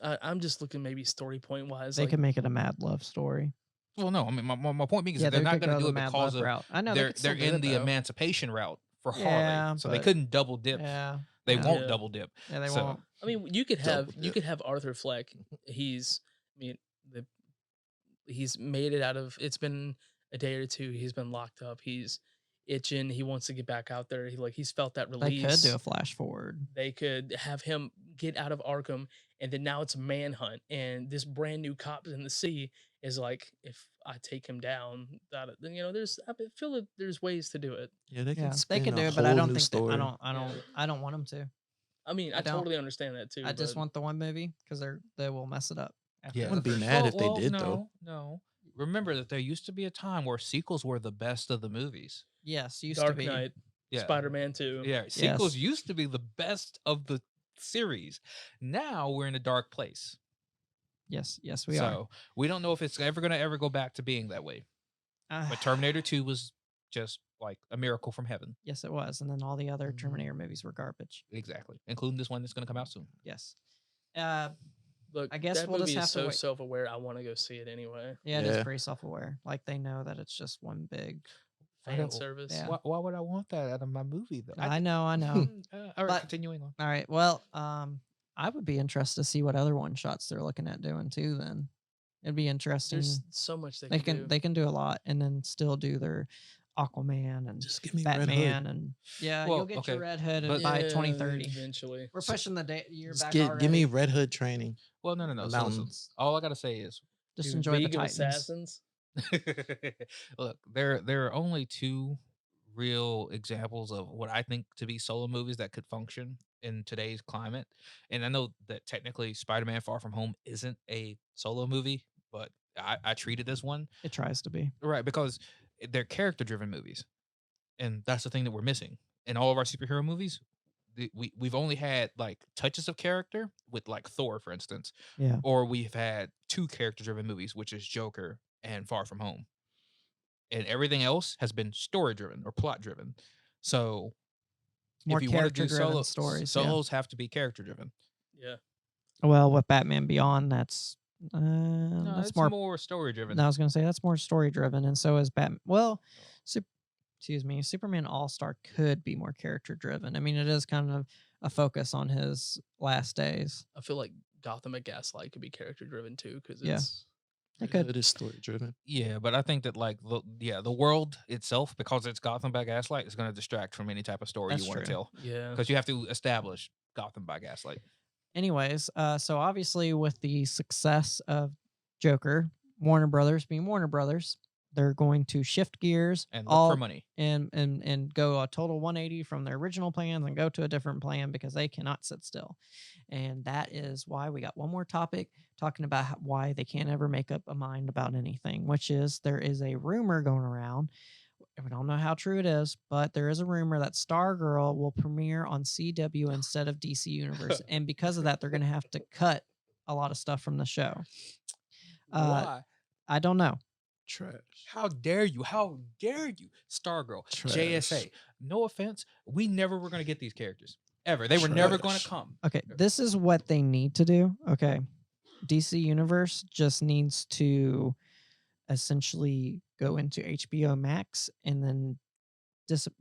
S2: I'm just looking maybe story point wise.
S1: they
S2: like,
S1: could make it a mad love story.
S4: Well, no, I mean my point being is
S1: Yeah,
S4: that they're
S1: they
S4: not
S1: could
S4: going to
S1: go
S4: do
S1: the
S4: it
S1: mad
S4: because
S1: love
S4: of
S1: route. I know
S4: they're
S1: they could still do
S4: in
S1: it,
S4: the
S1: though.
S4: emancipation route for
S1: Yeah,
S4: Harley, so they
S1: but-
S4: couldn't double dip.
S1: Yeah,
S4: They
S1: yeah.
S4: won't
S2: Yeah.
S4: double dip.
S1: Yeah, they
S4: So-
S1: won't.
S2: I mean, you could have
S3: Double
S2: Arthur Fleck. He's he's made it out of. It's been a day or two. He's been locked up. He's itching. He wants to get back out there. He's felt that
S1: They
S2: release.
S1: could do a flash forward.
S2: They could have him get out of Arkham, and then now it's a manhunt, and this brand new cop in the city is like, if I take him down, then I feel that there's ways to do it.
S3: Yeah, they can
S1: Yeah, they
S3: spin
S1: could
S3: a
S1: do it, but I
S3: whole
S1: don't
S3: new
S1: think
S3: story.
S1: I don't want them to.
S2: I mean,
S1: I
S2: I
S1: don't.
S2: totally understand that too.
S1: I just
S2: but
S1: want the one movie because they will mess it up. after
S4: Yeah.
S1: the
S3: Wouldn't be
S1: first
S3: mad
S1: one.
S3: if they did,
S4: no,
S3: though.
S4: No, remember that there used to be a time where sequels were the best of the movies.
S1: Yes, used
S2: Dark
S1: to be.
S2: Knight,
S4: Yeah,
S2: Spider-Man 2.
S4: yeah. Sequels
S1: Yes.
S4: used to be the best of the series. Now we're in a dark place.
S1: Yes, we are.
S4: So we don't know if it's ever going to go back to being that way. But Terminator 2 was just like a miracle from heaven.
S1: Yes, it was, and then all the other
S3: Mhm.
S1: Terminator movies were garbage.
S4: Exactly, including this one that's going to come out soon.
S1: Yes.
S2: Look,
S1: I guess
S2: that
S1: we'll just
S2: movie
S1: have
S2: is
S1: to
S2: so
S1: wait.
S2: self-aware. I want to go see it anyway.
S1: Yeah, it is
S3: Yeah.
S1: pretty self-aware. Like they know that it's just one big.
S4: I
S2: Fan
S4: don't-
S2: service.
S1: Yeah.
S4: Why would I want that out of my movie though?
S1: I know.
S4: all right,
S1: But-
S4: continuing on.
S1: All right. Well, I would be interested to see what other one shots they're looking at doing too. Then it'd be interesting.
S2: There's so much
S1: They can
S2: do.
S1: they can do a lot and then still do their Aquaman and
S3: Just give me Red Hood.
S1: Batman and
S4: Well,
S1: you'll get
S4: okay,
S1: your Red Hood
S4: but-
S1: by
S2: Yeah,
S1: 2030.
S2: eventually.
S1: We're pushing the year
S3: Just
S1: back
S3: give me
S1: already.
S3: Red Hood training.
S4: Well, no.
S3: The
S4: So listen,
S3: mountains.
S4: all I gotta say is,
S1: Just
S2: Dude,
S1: enjoy the
S2: League of
S1: Titans.
S2: Assassins.
S4: look, there are only two real examples of what I think to be solo movies that could function in today's climate. And I know that technically Spider-Man Far From Home isn't a solo movie, but I treat it as one.
S1: It tries to be.
S4: Right, because they're character-driven movies, and that's the thing that we're missing in all of our superhero movies. We've only had like touches of character with like Thor, for instance,
S1: Yeah.
S4: or we've had two character-driven movies, which is Joker and Far From Home, and everything else has been story-driven or plot-driven. So
S1: More
S4: if you want to do
S1: character-driven stories. Yeah.
S4: solos have to be character-driven.
S2: Yeah.
S1: Well, with Batman Beyond, that's
S4: No,
S1: that's
S4: it's
S1: more.
S4: more story-driven.
S1: I was gonna say that's more story driven, and so is Batman. Well, Superman All Star could be more character driven. I mean, it is kind of a focus on his last days.
S2: I feel like Gotham at Gaslight could be character driven too, because
S1: Yeah.
S2: it's
S1: It
S3: Red
S1: could.
S3: Hood is story driven.
S4: Yeah, but I think that like the world itself, because it's Gotham by Gaslight, is going to distract from any type of story
S1: That's
S4: you want to
S1: true.
S4: tell,
S2: yeah.
S4: because you have to establish Gotham by Gaslight.
S1: Anyways, so obviously with the success of Joker, Warner Brothers being Warner Brothers, they're going to shift gears
S4: And look for money.
S1: and go a total 180 from their original plans and go to a different plan because they cannot sit still. And that is why we got one more topic talking about why they can't ever make up a mind about anything, which is there is a rumor going around. We don't know how true it is, but there is a rumor that Stargirl will premiere on CW instead of DC Universe. And because of that, they're going to have to cut a lot of stuff from the show.
S4: Why?
S1: I don't know.
S3: Trash.
S4: How dare you? How dare you? Stargirl,
S3: Trash.
S4: JSA. No offense, we never were going to get these characters ever. They were never going to
S3: Trash.
S4: come.
S1: Okay, this is what they need to do. Okay. DC Universe just needs to essentially go into HBO Max and then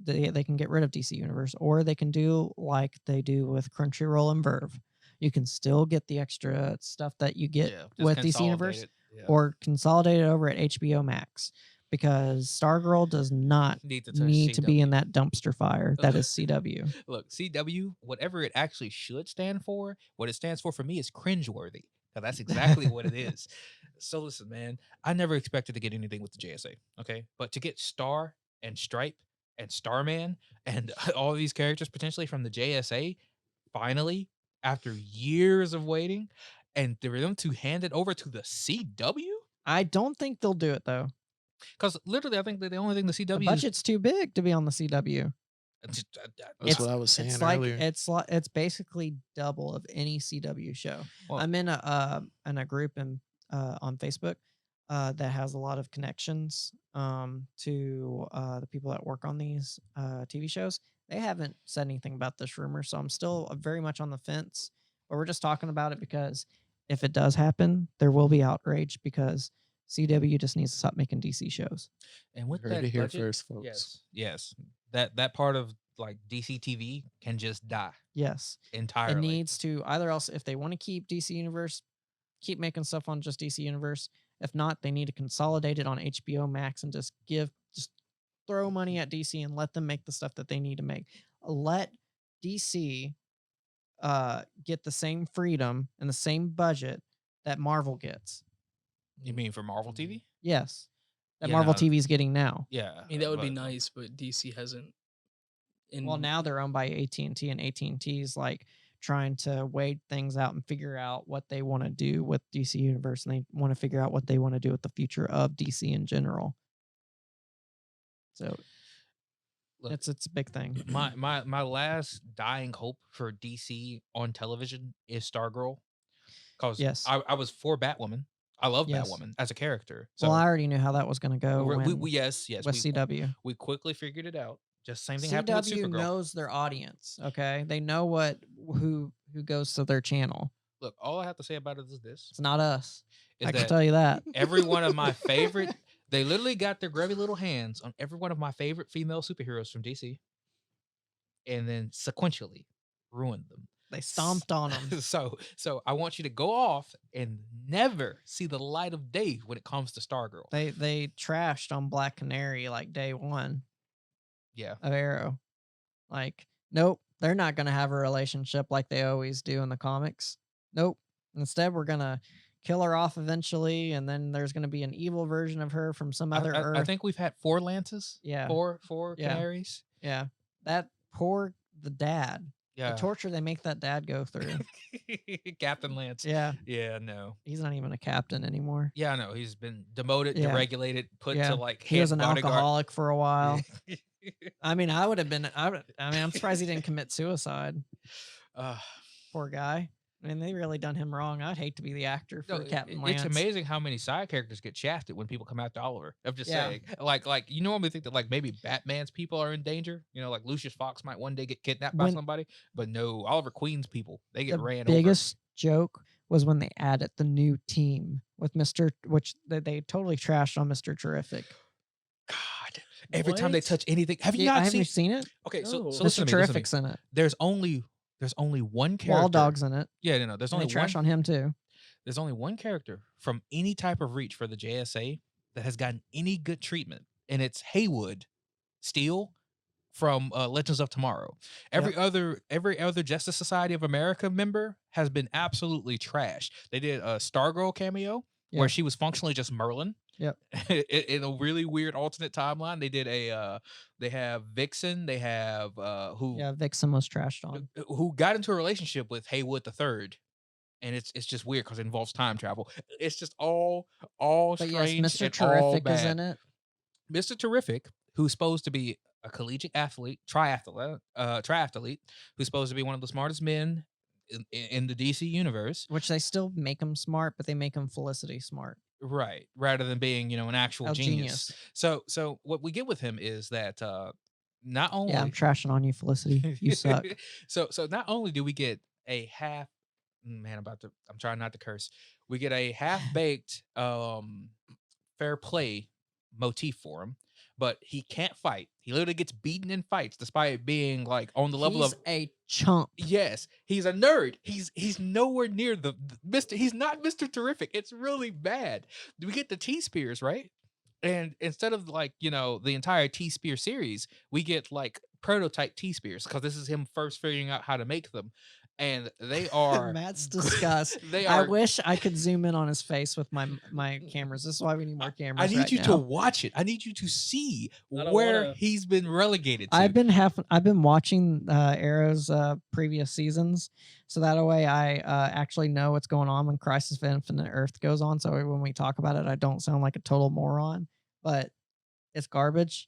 S1: they can get rid of DC Universe, or they can do like they do with Crunchyroll and Verve. You can still get the extra stuff that you get
S4: Yeah, just
S1: with DC
S4: consolidate
S1: Universe,
S4: it. Yeah.
S1: or consolidate it over at HBO Max, because Stargirl does not
S4: Need to touch
S1: need to be in
S4: CW.
S1: that dumpster fire that is CW.
S4: Look, CW, whatever it actually should stand for, what it stands for me is cringeworthy. Because that's exactly what it is. So listen, man, I never expected to get anything with the JSA, okay? But to get Star and Stripe and Starman and all these characters potentially from the JSA, finally, after years of waiting, and for them to hand it over to the CW?
S1: I don't think they'll do it though.
S4: Because literally, I think that the only thing the
S1: The
S4: CW
S1: budget's too big to be on the CW.
S3: That's what I was saying
S1: It's like
S3: earlier.
S1: it's basically double of any CW show.
S4: Well-
S1: I'm in a group on Facebook that has a lot of connections to the people that work on these TV shows. They haven't said anything about this rumor, so I'm still very much on the fence. But we're just talking about it because if it does happen, there will be outrage, because CW just needs to stop making DC shows.
S4: And with
S3: Heard
S4: that
S3: it here
S4: budget,
S3: first, folks.
S4: yes, that part of like DC TV can just die
S1: Yes.
S4: entirely.
S1: It needs to, either else, if they want to keep DC Universe, keep making stuff on just DC Universe. If not, they need to consolidate it on HBO Max and just throw money at DC and let them make the stuff that they need to make. Let DC get the same freedom and the same budget that Marvel gets.
S4: You mean for Marvel TV?
S1: Yes. That
S4: Yeah,
S1: Marvel
S4: no.
S1: TV is getting now.
S4: Yeah,
S2: I mean, that would be
S4: but-
S2: nice, but DC hasn't.
S1: Well, now they're owned by AT&T, and AT&T is like trying to weigh things out and figure out what they want to do with DC Universe, and they want to figure out what they want to do with the future of DC in general. So
S4: Look,
S1: it's a big thing.
S4: my last dying hope for DC on television is Stargirl. Because
S1: Yes.
S4: I was for Batwoman. I love
S1: Yes.
S4: Batwoman as a character. So
S1: Well, I already knew how that was going to go
S4: yes,
S1: with
S4: we
S1: CW.
S4: we quickly figured it out. Just same thing happened with
S1: CW
S4: Supergirl.
S1: knows their audience. Okay, they know who goes to their channel.
S4: Look, all I have to say about it is this:
S1: It's not us.
S4: is
S1: I can
S4: that
S1: tell you that.
S4: every one of my favorite, they literally got their grubby little hands on every one of my favorite female superheroes from DC, and then sequentially ruined them.
S1: They stomped on them.
S4: So I want you to go off and never see the light of day when it comes to Stargirl.
S1: They trashed on Black Canary like day one
S4: Yeah.
S1: of Arrow. Like, nope, they're not going to have a relationship like they always do in the comics. Nope. Instead, we're going to kill her off eventually, and then there's going to be an evil version of her from some other Earth.
S4: I think we've had 4 Lances.
S1: Yeah.
S4: Four
S1: Yeah.
S4: Canaries.
S1: Yeah. That the dad.
S4: Yeah.
S1: The torture they make that dad go through.
S4: Captain Lance.
S1: Yeah.
S4: Yeah, no.
S1: He's not even a captain anymore.
S4: Yeah, no. He's been demoted,
S1: Yeah.
S4: deregulated, put
S1: Yeah.
S4: to like
S1: He was
S4: head
S1: an
S4: bodyguard.
S1: alcoholic for a while. I mean, I would have been. I'm surprised he didn't commit suicide.
S4: Uh,
S1: Poor guy. I mean, they really done him wrong. I'd hate to be the actor for
S4: no,
S1: Captain Lance.
S4: it's amazing how many side characters get shafted when people come after Oliver. I'm just
S1: Yeah.
S4: saying. Like you normally think that like maybe Batman's people are in danger. You know, like Lucius Fox might one day get kidnapped by
S1: When-
S4: somebody, but no, Oliver Queen's people, they get
S1: The
S4: ran
S1: biggest joke was when they added the new team with which they totally trashed on Mr. Terrific.
S4: over. God, every time they
S2: What?
S4: touch anything, have you
S1: Yeah,
S4: not
S1: have
S4: seen?
S1: you seen it?
S4: Okay, so
S2: No.
S4: so
S1: Mr.
S4: listen to me, listen to me.
S1: Terrific's in it.
S4: There's only one character.
S1: Wall Dog's in it.
S4: Yeah, no, there's
S1: And they
S4: only
S1: trash
S4: one.
S1: on him too.
S4: There's only one character from any type of reach for the JSA that has gotten any good treatment, and it's Haywood Steel from Legends of Tomorrow. Every other Justice Society of America member has been absolutely trashed. They did a Stargirl cameo
S1: Yeah.
S4: where she was functionally just Merlin.
S1: Yep.
S4: In a really weird alternate timeline, they did they have Vixen, they have who
S1: Yeah, Vixen was trashed on.
S4: who got into a relationship with Haywood the Third, and it's just weird because it involves time travel. It's just all
S1: But yes,
S4: strange
S1: Mr.
S4: and all
S1: Terrific is
S4: bad.
S1: in it.
S4: Mr. Terrific, who's supposed to be a collegiate athlete, triathlete, who's supposed to be one of the smartest men in the DC universe,
S1: Which they still make him smart, but they make him Felicity smart.
S4: right? Rather than being an actual
S1: Oh,
S4: genius. So what we get with him is that not only
S1: Yeah, I'm trashing on you, Felicity. You suck.
S4: so not only do we get a half man I'm trying not to curse. We get a half baked fair play motif for him, but he can't fight. He literally gets beaten in fights despite being like on the level
S1: He's
S4: of
S1: a chump.
S4: yes, he's a nerd. He's nowhere near the Mr. He's not Mr. Terrific. It's really bad. We get the T-Spears, right? And instead of like, the entire T-Spear series, we get like prototype T-Spears because this is him first figuring out how to make them. And they are
S1: Matt's disgust.
S4: they
S1: I
S4: are
S1: wish I could zoom in on his face with my cameras. This is why we need more cameras.
S4: I need
S1: right
S4: you
S1: now.
S4: to watch it. I need you to see
S2: I don't
S4: where
S2: wanna-
S4: he's been relegated to.
S1: I've been watching Arrow's previous seasons, so that way I actually know what's going on when Crisis of Infinite Earth goes on. So when we talk about it, I don't sound like a total moron. But it's garbage,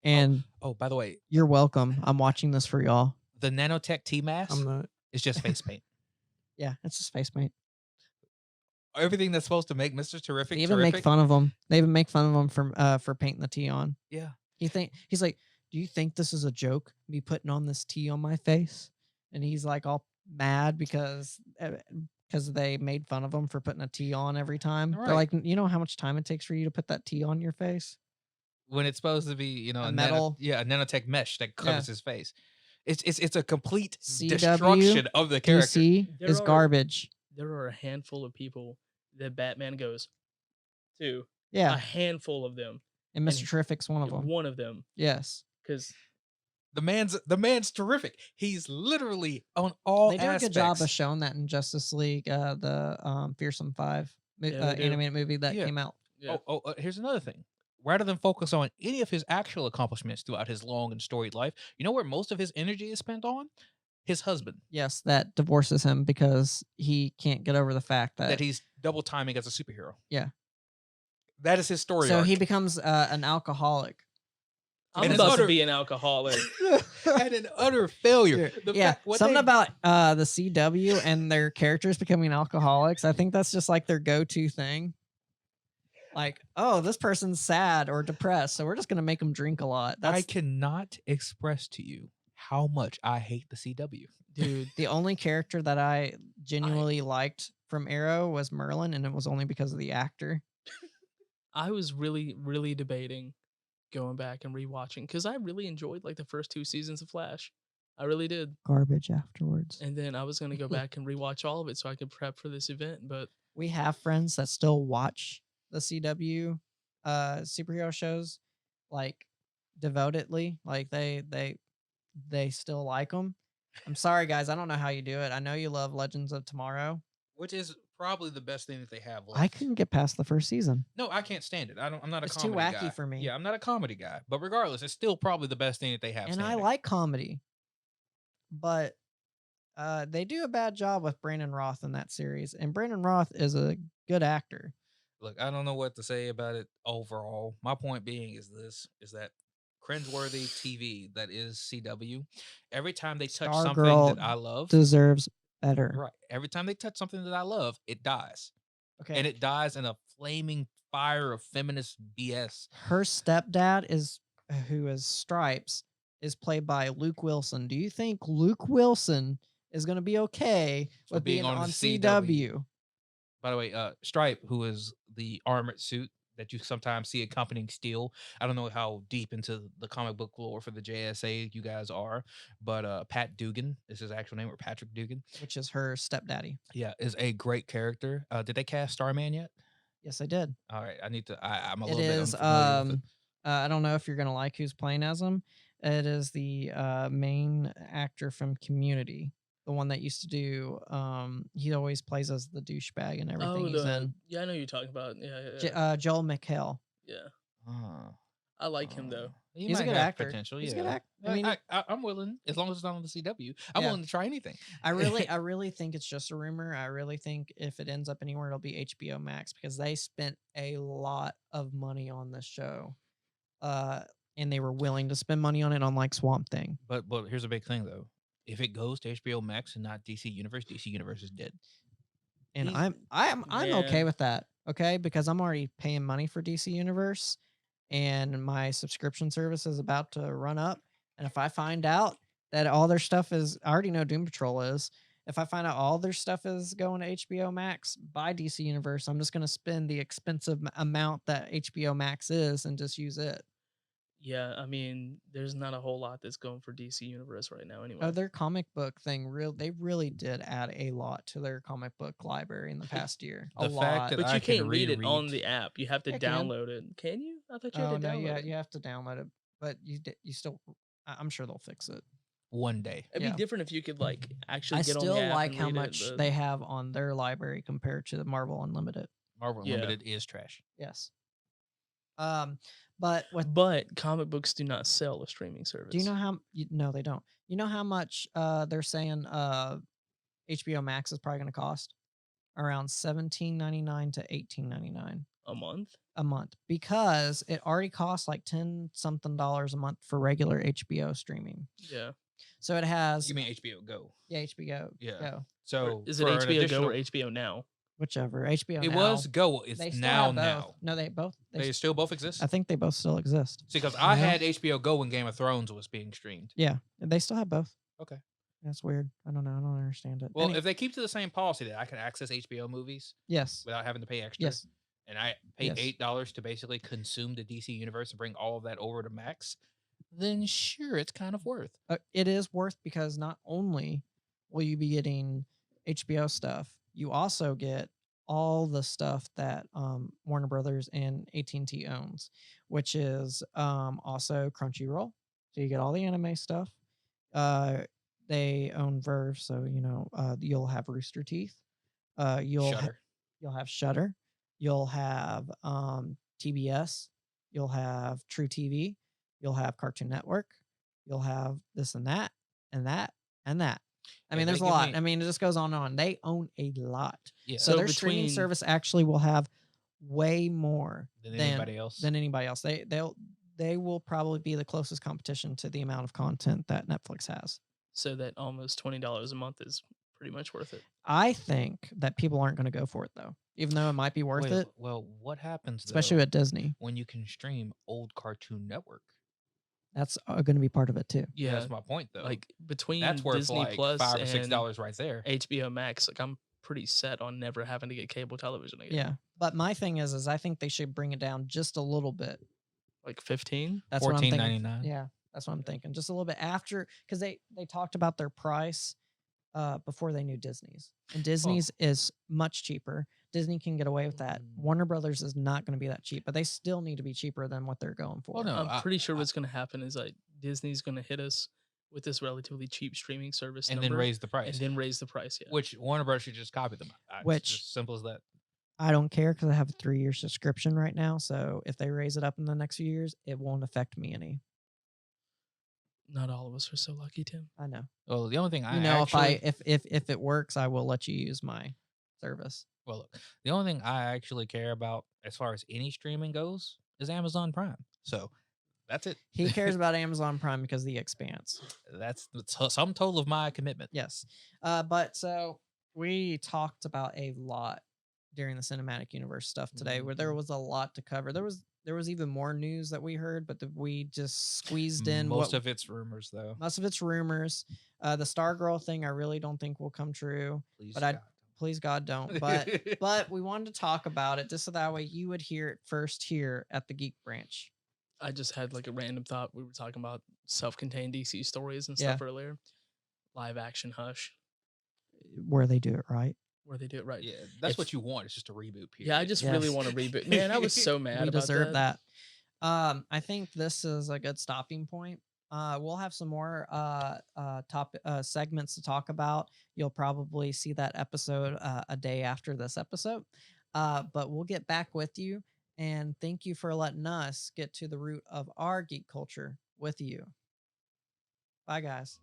S1: and
S4: Oh, by the way,
S1: you're welcome. I'm watching this for y'all.
S4: the nanotech T-Mask
S3: I'm not.
S4: is just face paint.
S1: Yeah, it's just face paint.
S4: Everything that's supposed to make Mr. Terrific
S1: They even
S4: terrific.
S1: make fun of him. They even make fun of him for painting the T on.
S4: Yeah.
S1: He's like, do you think this is a joke? Me putting on this T on my face, and he's like all mad because they made fun of him for putting a T on every time. They're
S4: Right.
S1: like, you know how much time it takes for you to put that T on your face?
S4: When it's supposed to be,
S1: A metal.
S4: a nanotech mesh that covers his face. It's a complete
S1: CW,
S4: destruction of the character.
S1: DC
S2: There
S1: is
S2: are-
S1: garbage.
S2: There are a handful of people that Batman goes to.
S1: Yeah,
S2: A handful of them.
S1: and Mr.
S2: and
S1: Terrific's one of them.
S2: One of them.
S1: Yes,
S2: Because
S4: The man's terrific. He's literally on all
S1: they do a
S4: aspects.
S1: good job of showing that in Justice League, the Fearsome Five
S2: Yeah, they do.
S1: animated movie that
S4: Yeah.
S1: came out.
S2: yeah.
S4: Here's another thing. Rather than focus on any of his actual accomplishments throughout his long and storied life, you know where most of his energy is spent on? His husband.
S1: Yes, that divorces him because he can't get over the fact
S4: That he's double timing as a superhero.
S1: Yeah.
S4: That is his story.
S1: so
S4: arc.
S1: he becomes an alcoholic.
S2: I'm
S4: And it's
S2: about
S4: utter-
S2: to be an alcoholic.
S4: and an utter failure. The
S1: Yeah,
S4: fact- what
S1: something
S4: they-
S1: about the CW and their characters becoming alcoholics. I think that's just like their go-to thing. Like, oh, this person's sad or depressed, so we're just gonna make them drink a lot.
S4: I
S1: That's
S4: cannot express to you how much I hate the CW.
S2: Dude,
S1: the only character that I genuinely liked from Arrow was Merlin, and it was only because of the actor.
S2: I was really, really debating going back and rewatching because I really enjoyed like the first 2 seasons of Flash. I really did.
S1: Garbage afterwards.
S2: And then I was gonna go back and rewatch all of it so I could prep for this event. But
S1: We have friends that still watch the CW superhero shows like devotedly. Like they still like them. I'm sorry guys, I don't know how you do it. I know you love Legends of Tomorrow.
S4: Which is probably the best thing that they have left.
S1: I couldn't get past the first season.
S4: No, I can't stand it. I'm not a
S1: It's too
S4: comedy
S1: wacky
S4: guy.
S1: for me.
S4: Yeah, I'm not a comedy guy. But regardless, it's still probably the best thing that they have.
S1: And I
S4: standing.
S1: like comedy. But they do a bad job with Brandon Roth in that series. And Brandon Roth is a good actor.
S4: Look, I don't know what to say about it overall. My point being is that cringeworthy TV that is CW. Every time they touch something
S1: Stargirl
S4: that I love,
S1: Deserves better.
S4: right? Every time they touch something that I love, it dies,
S1: Okay.
S4: and it dies in a flaming fire of feminist BS.
S1: Her stepdad who is Stripes is played by Luke Wilson. Do you think Luke Wilson is going to be okay
S4: For
S1: with being
S4: being on
S1: on
S4: the
S1: CW?
S4: By the way, Stripe, who is the armored suit that you sometimes see accompanying Steel. I don't know how deep into the comic book lore for the JSA you guys are, but Pat Dugan is his actual name, or Patrick Dugan.
S1: Which is her stepdaddy.
S4: Yeah, is a great character. Did they cast Starman yet?
S1: Yes, I did.
S4: All right, I need to. I'm a
S1: It
S4: little bit
S1: is
S4: unfamiliar with it.
S1: I don't know if you're gonna like who's playing as him. It is the main actor from Community, the one that used to do. He always plays as the douchebag and everything he's in.
S2: yeah, I know who you're talking about. Yeah.
S1: Joel McHale.
S2: Yeah.
S4: Oh,
S2: I like him though.
S4: He
S1: He's a
S4: might
S1: good
S4: have
S1: actor.
S4: Potential,
S1: He's a
S4: yeah.
S1: good actor. I mean,
S4: I'm willing as long as it's not on the CW. I'm
S1: Yeah.
S4: willing to try anything.
S1: I really think it's just a rumor. I really think if it ends up anywhere, it'll be HBO Max because they spent a lot of money on this show, and they were willing to spend money on it, unlike Swamp Thing.
S4: But here's a big thing though. If it goes to HBO Max and not DC Universe is dead.
S1: And
S2: He's-
S1: I'm okay
S2: Man.
S1: with that. Okay, because I'm already paying money for DC Universe, and my subscription service is about to run up. And if I find out that all their stuff is, I already know Doom Patrol is. If I find out all their stuff is going to HBO Max by DC Universe, I'm just going to spend the expensive amount that HBO Max is and just use it.
S2: Yeah, I mean, there's not a whole lot that's going for DC Universe right now anyway.
S1: Their comic book thing, they really did add a lot to their comic book library in the past year. A
S4: The fact
S1: lot.
S4: that
S2: But
S4: I
S2: you
S4: can
S2: can't read it on
S4: reread.
S2: the app. You have to
S1: Yeah, can.
S2: download it. Can you? I thought you
S1: Oh
S2: had to
S1: no,
S2: download it.
S1: you have to download it, but you still. I'm sure they'll fix it.
S4: One day.
S2: It'd
S1: Yeah.
S2: be different if you could like actually
S1: I
S2: get on the
S1: still
S2: app
S1: like
S2: and
S1: how
S2: read
S1: much
S2: it.
S1: they have on their library compared to the Marvel Unlimited.
S4: Marvel
S2: Yeah.
S4: Unlimited is trash.
S1: Yes. But with
S2: But comic books do not sell a streaming service.
S1: do you know how? No, they don't. You know how much they're saying HBO Max is probably going to cost? Around $17.99 to $18.99
S2: a month?
S1: because it already costs like 10 something dollars a month for regular HBO streaming.
S2: Yeah.
S1: So it has
S4: You mean HBO Go?
S1: yeah, HBO
S4: Yeah.
S1: Go,
S4: So
S2: Is it
S4: for an
S2: HBO Go or
S4: additional-
S2: HBO Now?
S1: whichever. HBO
S4: It
S1: Now.
S4: was Go. It's
S1: They still
S4: now
S1: have both.
S4: now.
S1: No, they both.
S4: They still both exist.
S1: I think they both still exist.
S4: See, because I
S1: Yeah.
S4: had HBO Go when Game of Thrones was being streamed.
S1: Yeah, they still have both.
S4: Okay.
S1: That's weird. I don't know. I don't understand it.
S4: Well, if they keep to the same policy that I can access HBO movies
S1: yes,
S4: without having to pay extra,
S1: yes,
S4: and I pay
S1: Yes.
S4: $8 to basically consume the DC universe and bring all of that over to Max, then sure, it's kind of worth.
S1: it is worth because not only will you be getting HBO stuff, you also get all the stuff that Warner Brothers and AT&T owns, which is also Crunchyroll. So you get all the anime stuff. They own Verve, so you'll have Rooster Teeth. You'll
S4: Shudder.
S1: you'll have Shudder. You'll have TBS. You'll have True TV. You'll have Cartoon Network. You'll have this and that and that and that. I
S4: Yeah,
S1: mean,
S4: they
S1: there's a
S4: give
S1: lot.
S4: me-
S1: I mean, it just goes on and on. They own a lot.
S4: Yeah.
S1: So
S2: So
S1: their streaming
S2: between-
S1: service actually will have way more
S4: Than anybody else.
S1: than anybody else. They will probably be the closest competition to the amount of content that Netflix has.
S2: So that almost $20 a month is pretty much worth it.
S1: I think that people aren't going to go for it though, even though it might be worth it,
S4: Well, what happens
S1: especially
S4: though,
S1: with Disney.
S4: when you can stream old Cartoon Network?
S1: That's going to be part of it too.
S2: Yeah.
S4: That's my point though.
S2: Like between
S4: that's worth
S2: Disney
S4: like
S2: Plus
S4: $5 or
S2: and
S4: $6 right there.
S2: HBO Max, like I'm pretty set on never having to get cable television again.
S1: Yeah, but my thing is I think they should bring it down just a little bit.
S2: Like 15?
S1: That's what I'm thinking.
S4: $14.99.
S1: Yeah, that's what I'm thinking. Just a little bit after, because they talked about their price before they knew Disney's, and Disney's is much cheaper. Disney can get away with that. Warner Brothers is not going to be that cheap, but they still need to be cheaper than what they're going for.
S4: Well, no,
S2: I'm pretty sure what's going to happen is like Disney's going to hit us with this relatively cheap streaming service
S4: And then
S2: number,
S4: raise the price.
S2: and then raise the price. Yeah.
S4: Which Warner Bros. Should just copy them. It's
S1: Which-
S4: just simple as that.
S1: I don't care because I have a 3-year subscription right now. So if they raise it up in the next few years, it won't affect me any.
S2: Not all of us are so lucky, Tim.
S1: I know.
S4: Well, the only thing I
S1: if it works, I will let you use my service.
S4: Well, look, the only thing I actually care about as far as any streaming goes is Amazon Prime. So that's it.
S1: He cares about Amazon Prime because of the Expanse.
S4: That's the sum total of my commitment.
S1: Yes. But so we talked about a lot during the cinematic universe stuff today, where there was a lot to cover. There was even more news that we heard, but we just squeezed in
S4: Most of it's rumors, though.
S1: most of it's rumors. The Stargirl thing, I really don't think will come true.
S4: Please,
S1: but
S4: God.
S1: Please God don't. But we wanted to talk about it just so that way you would hear it first here at the Geek Branch.
S2: I just had like a random thought. We were talking about self-contained DC stories and
S1: Yeah.
S2: stuff earlier. Live action Hush,
S1: Where they do it right.
S2: where they do it right.
S4: Yeah, that's
S2: If-
S4: what you want. It's just a reboot. Period.
S2: Yeah, I just really
S1: Yes.
S2: want to reboot. Man, I was so mad
S1: We
S2: about
S1: deserve that. I think this is a good stopping point. We'll have some more top segments to talk about. You'll probably see that episode a day after this episode. But we'll get back with you. And thank you for letting us get to the root of our geek culture with you. Bye, guys.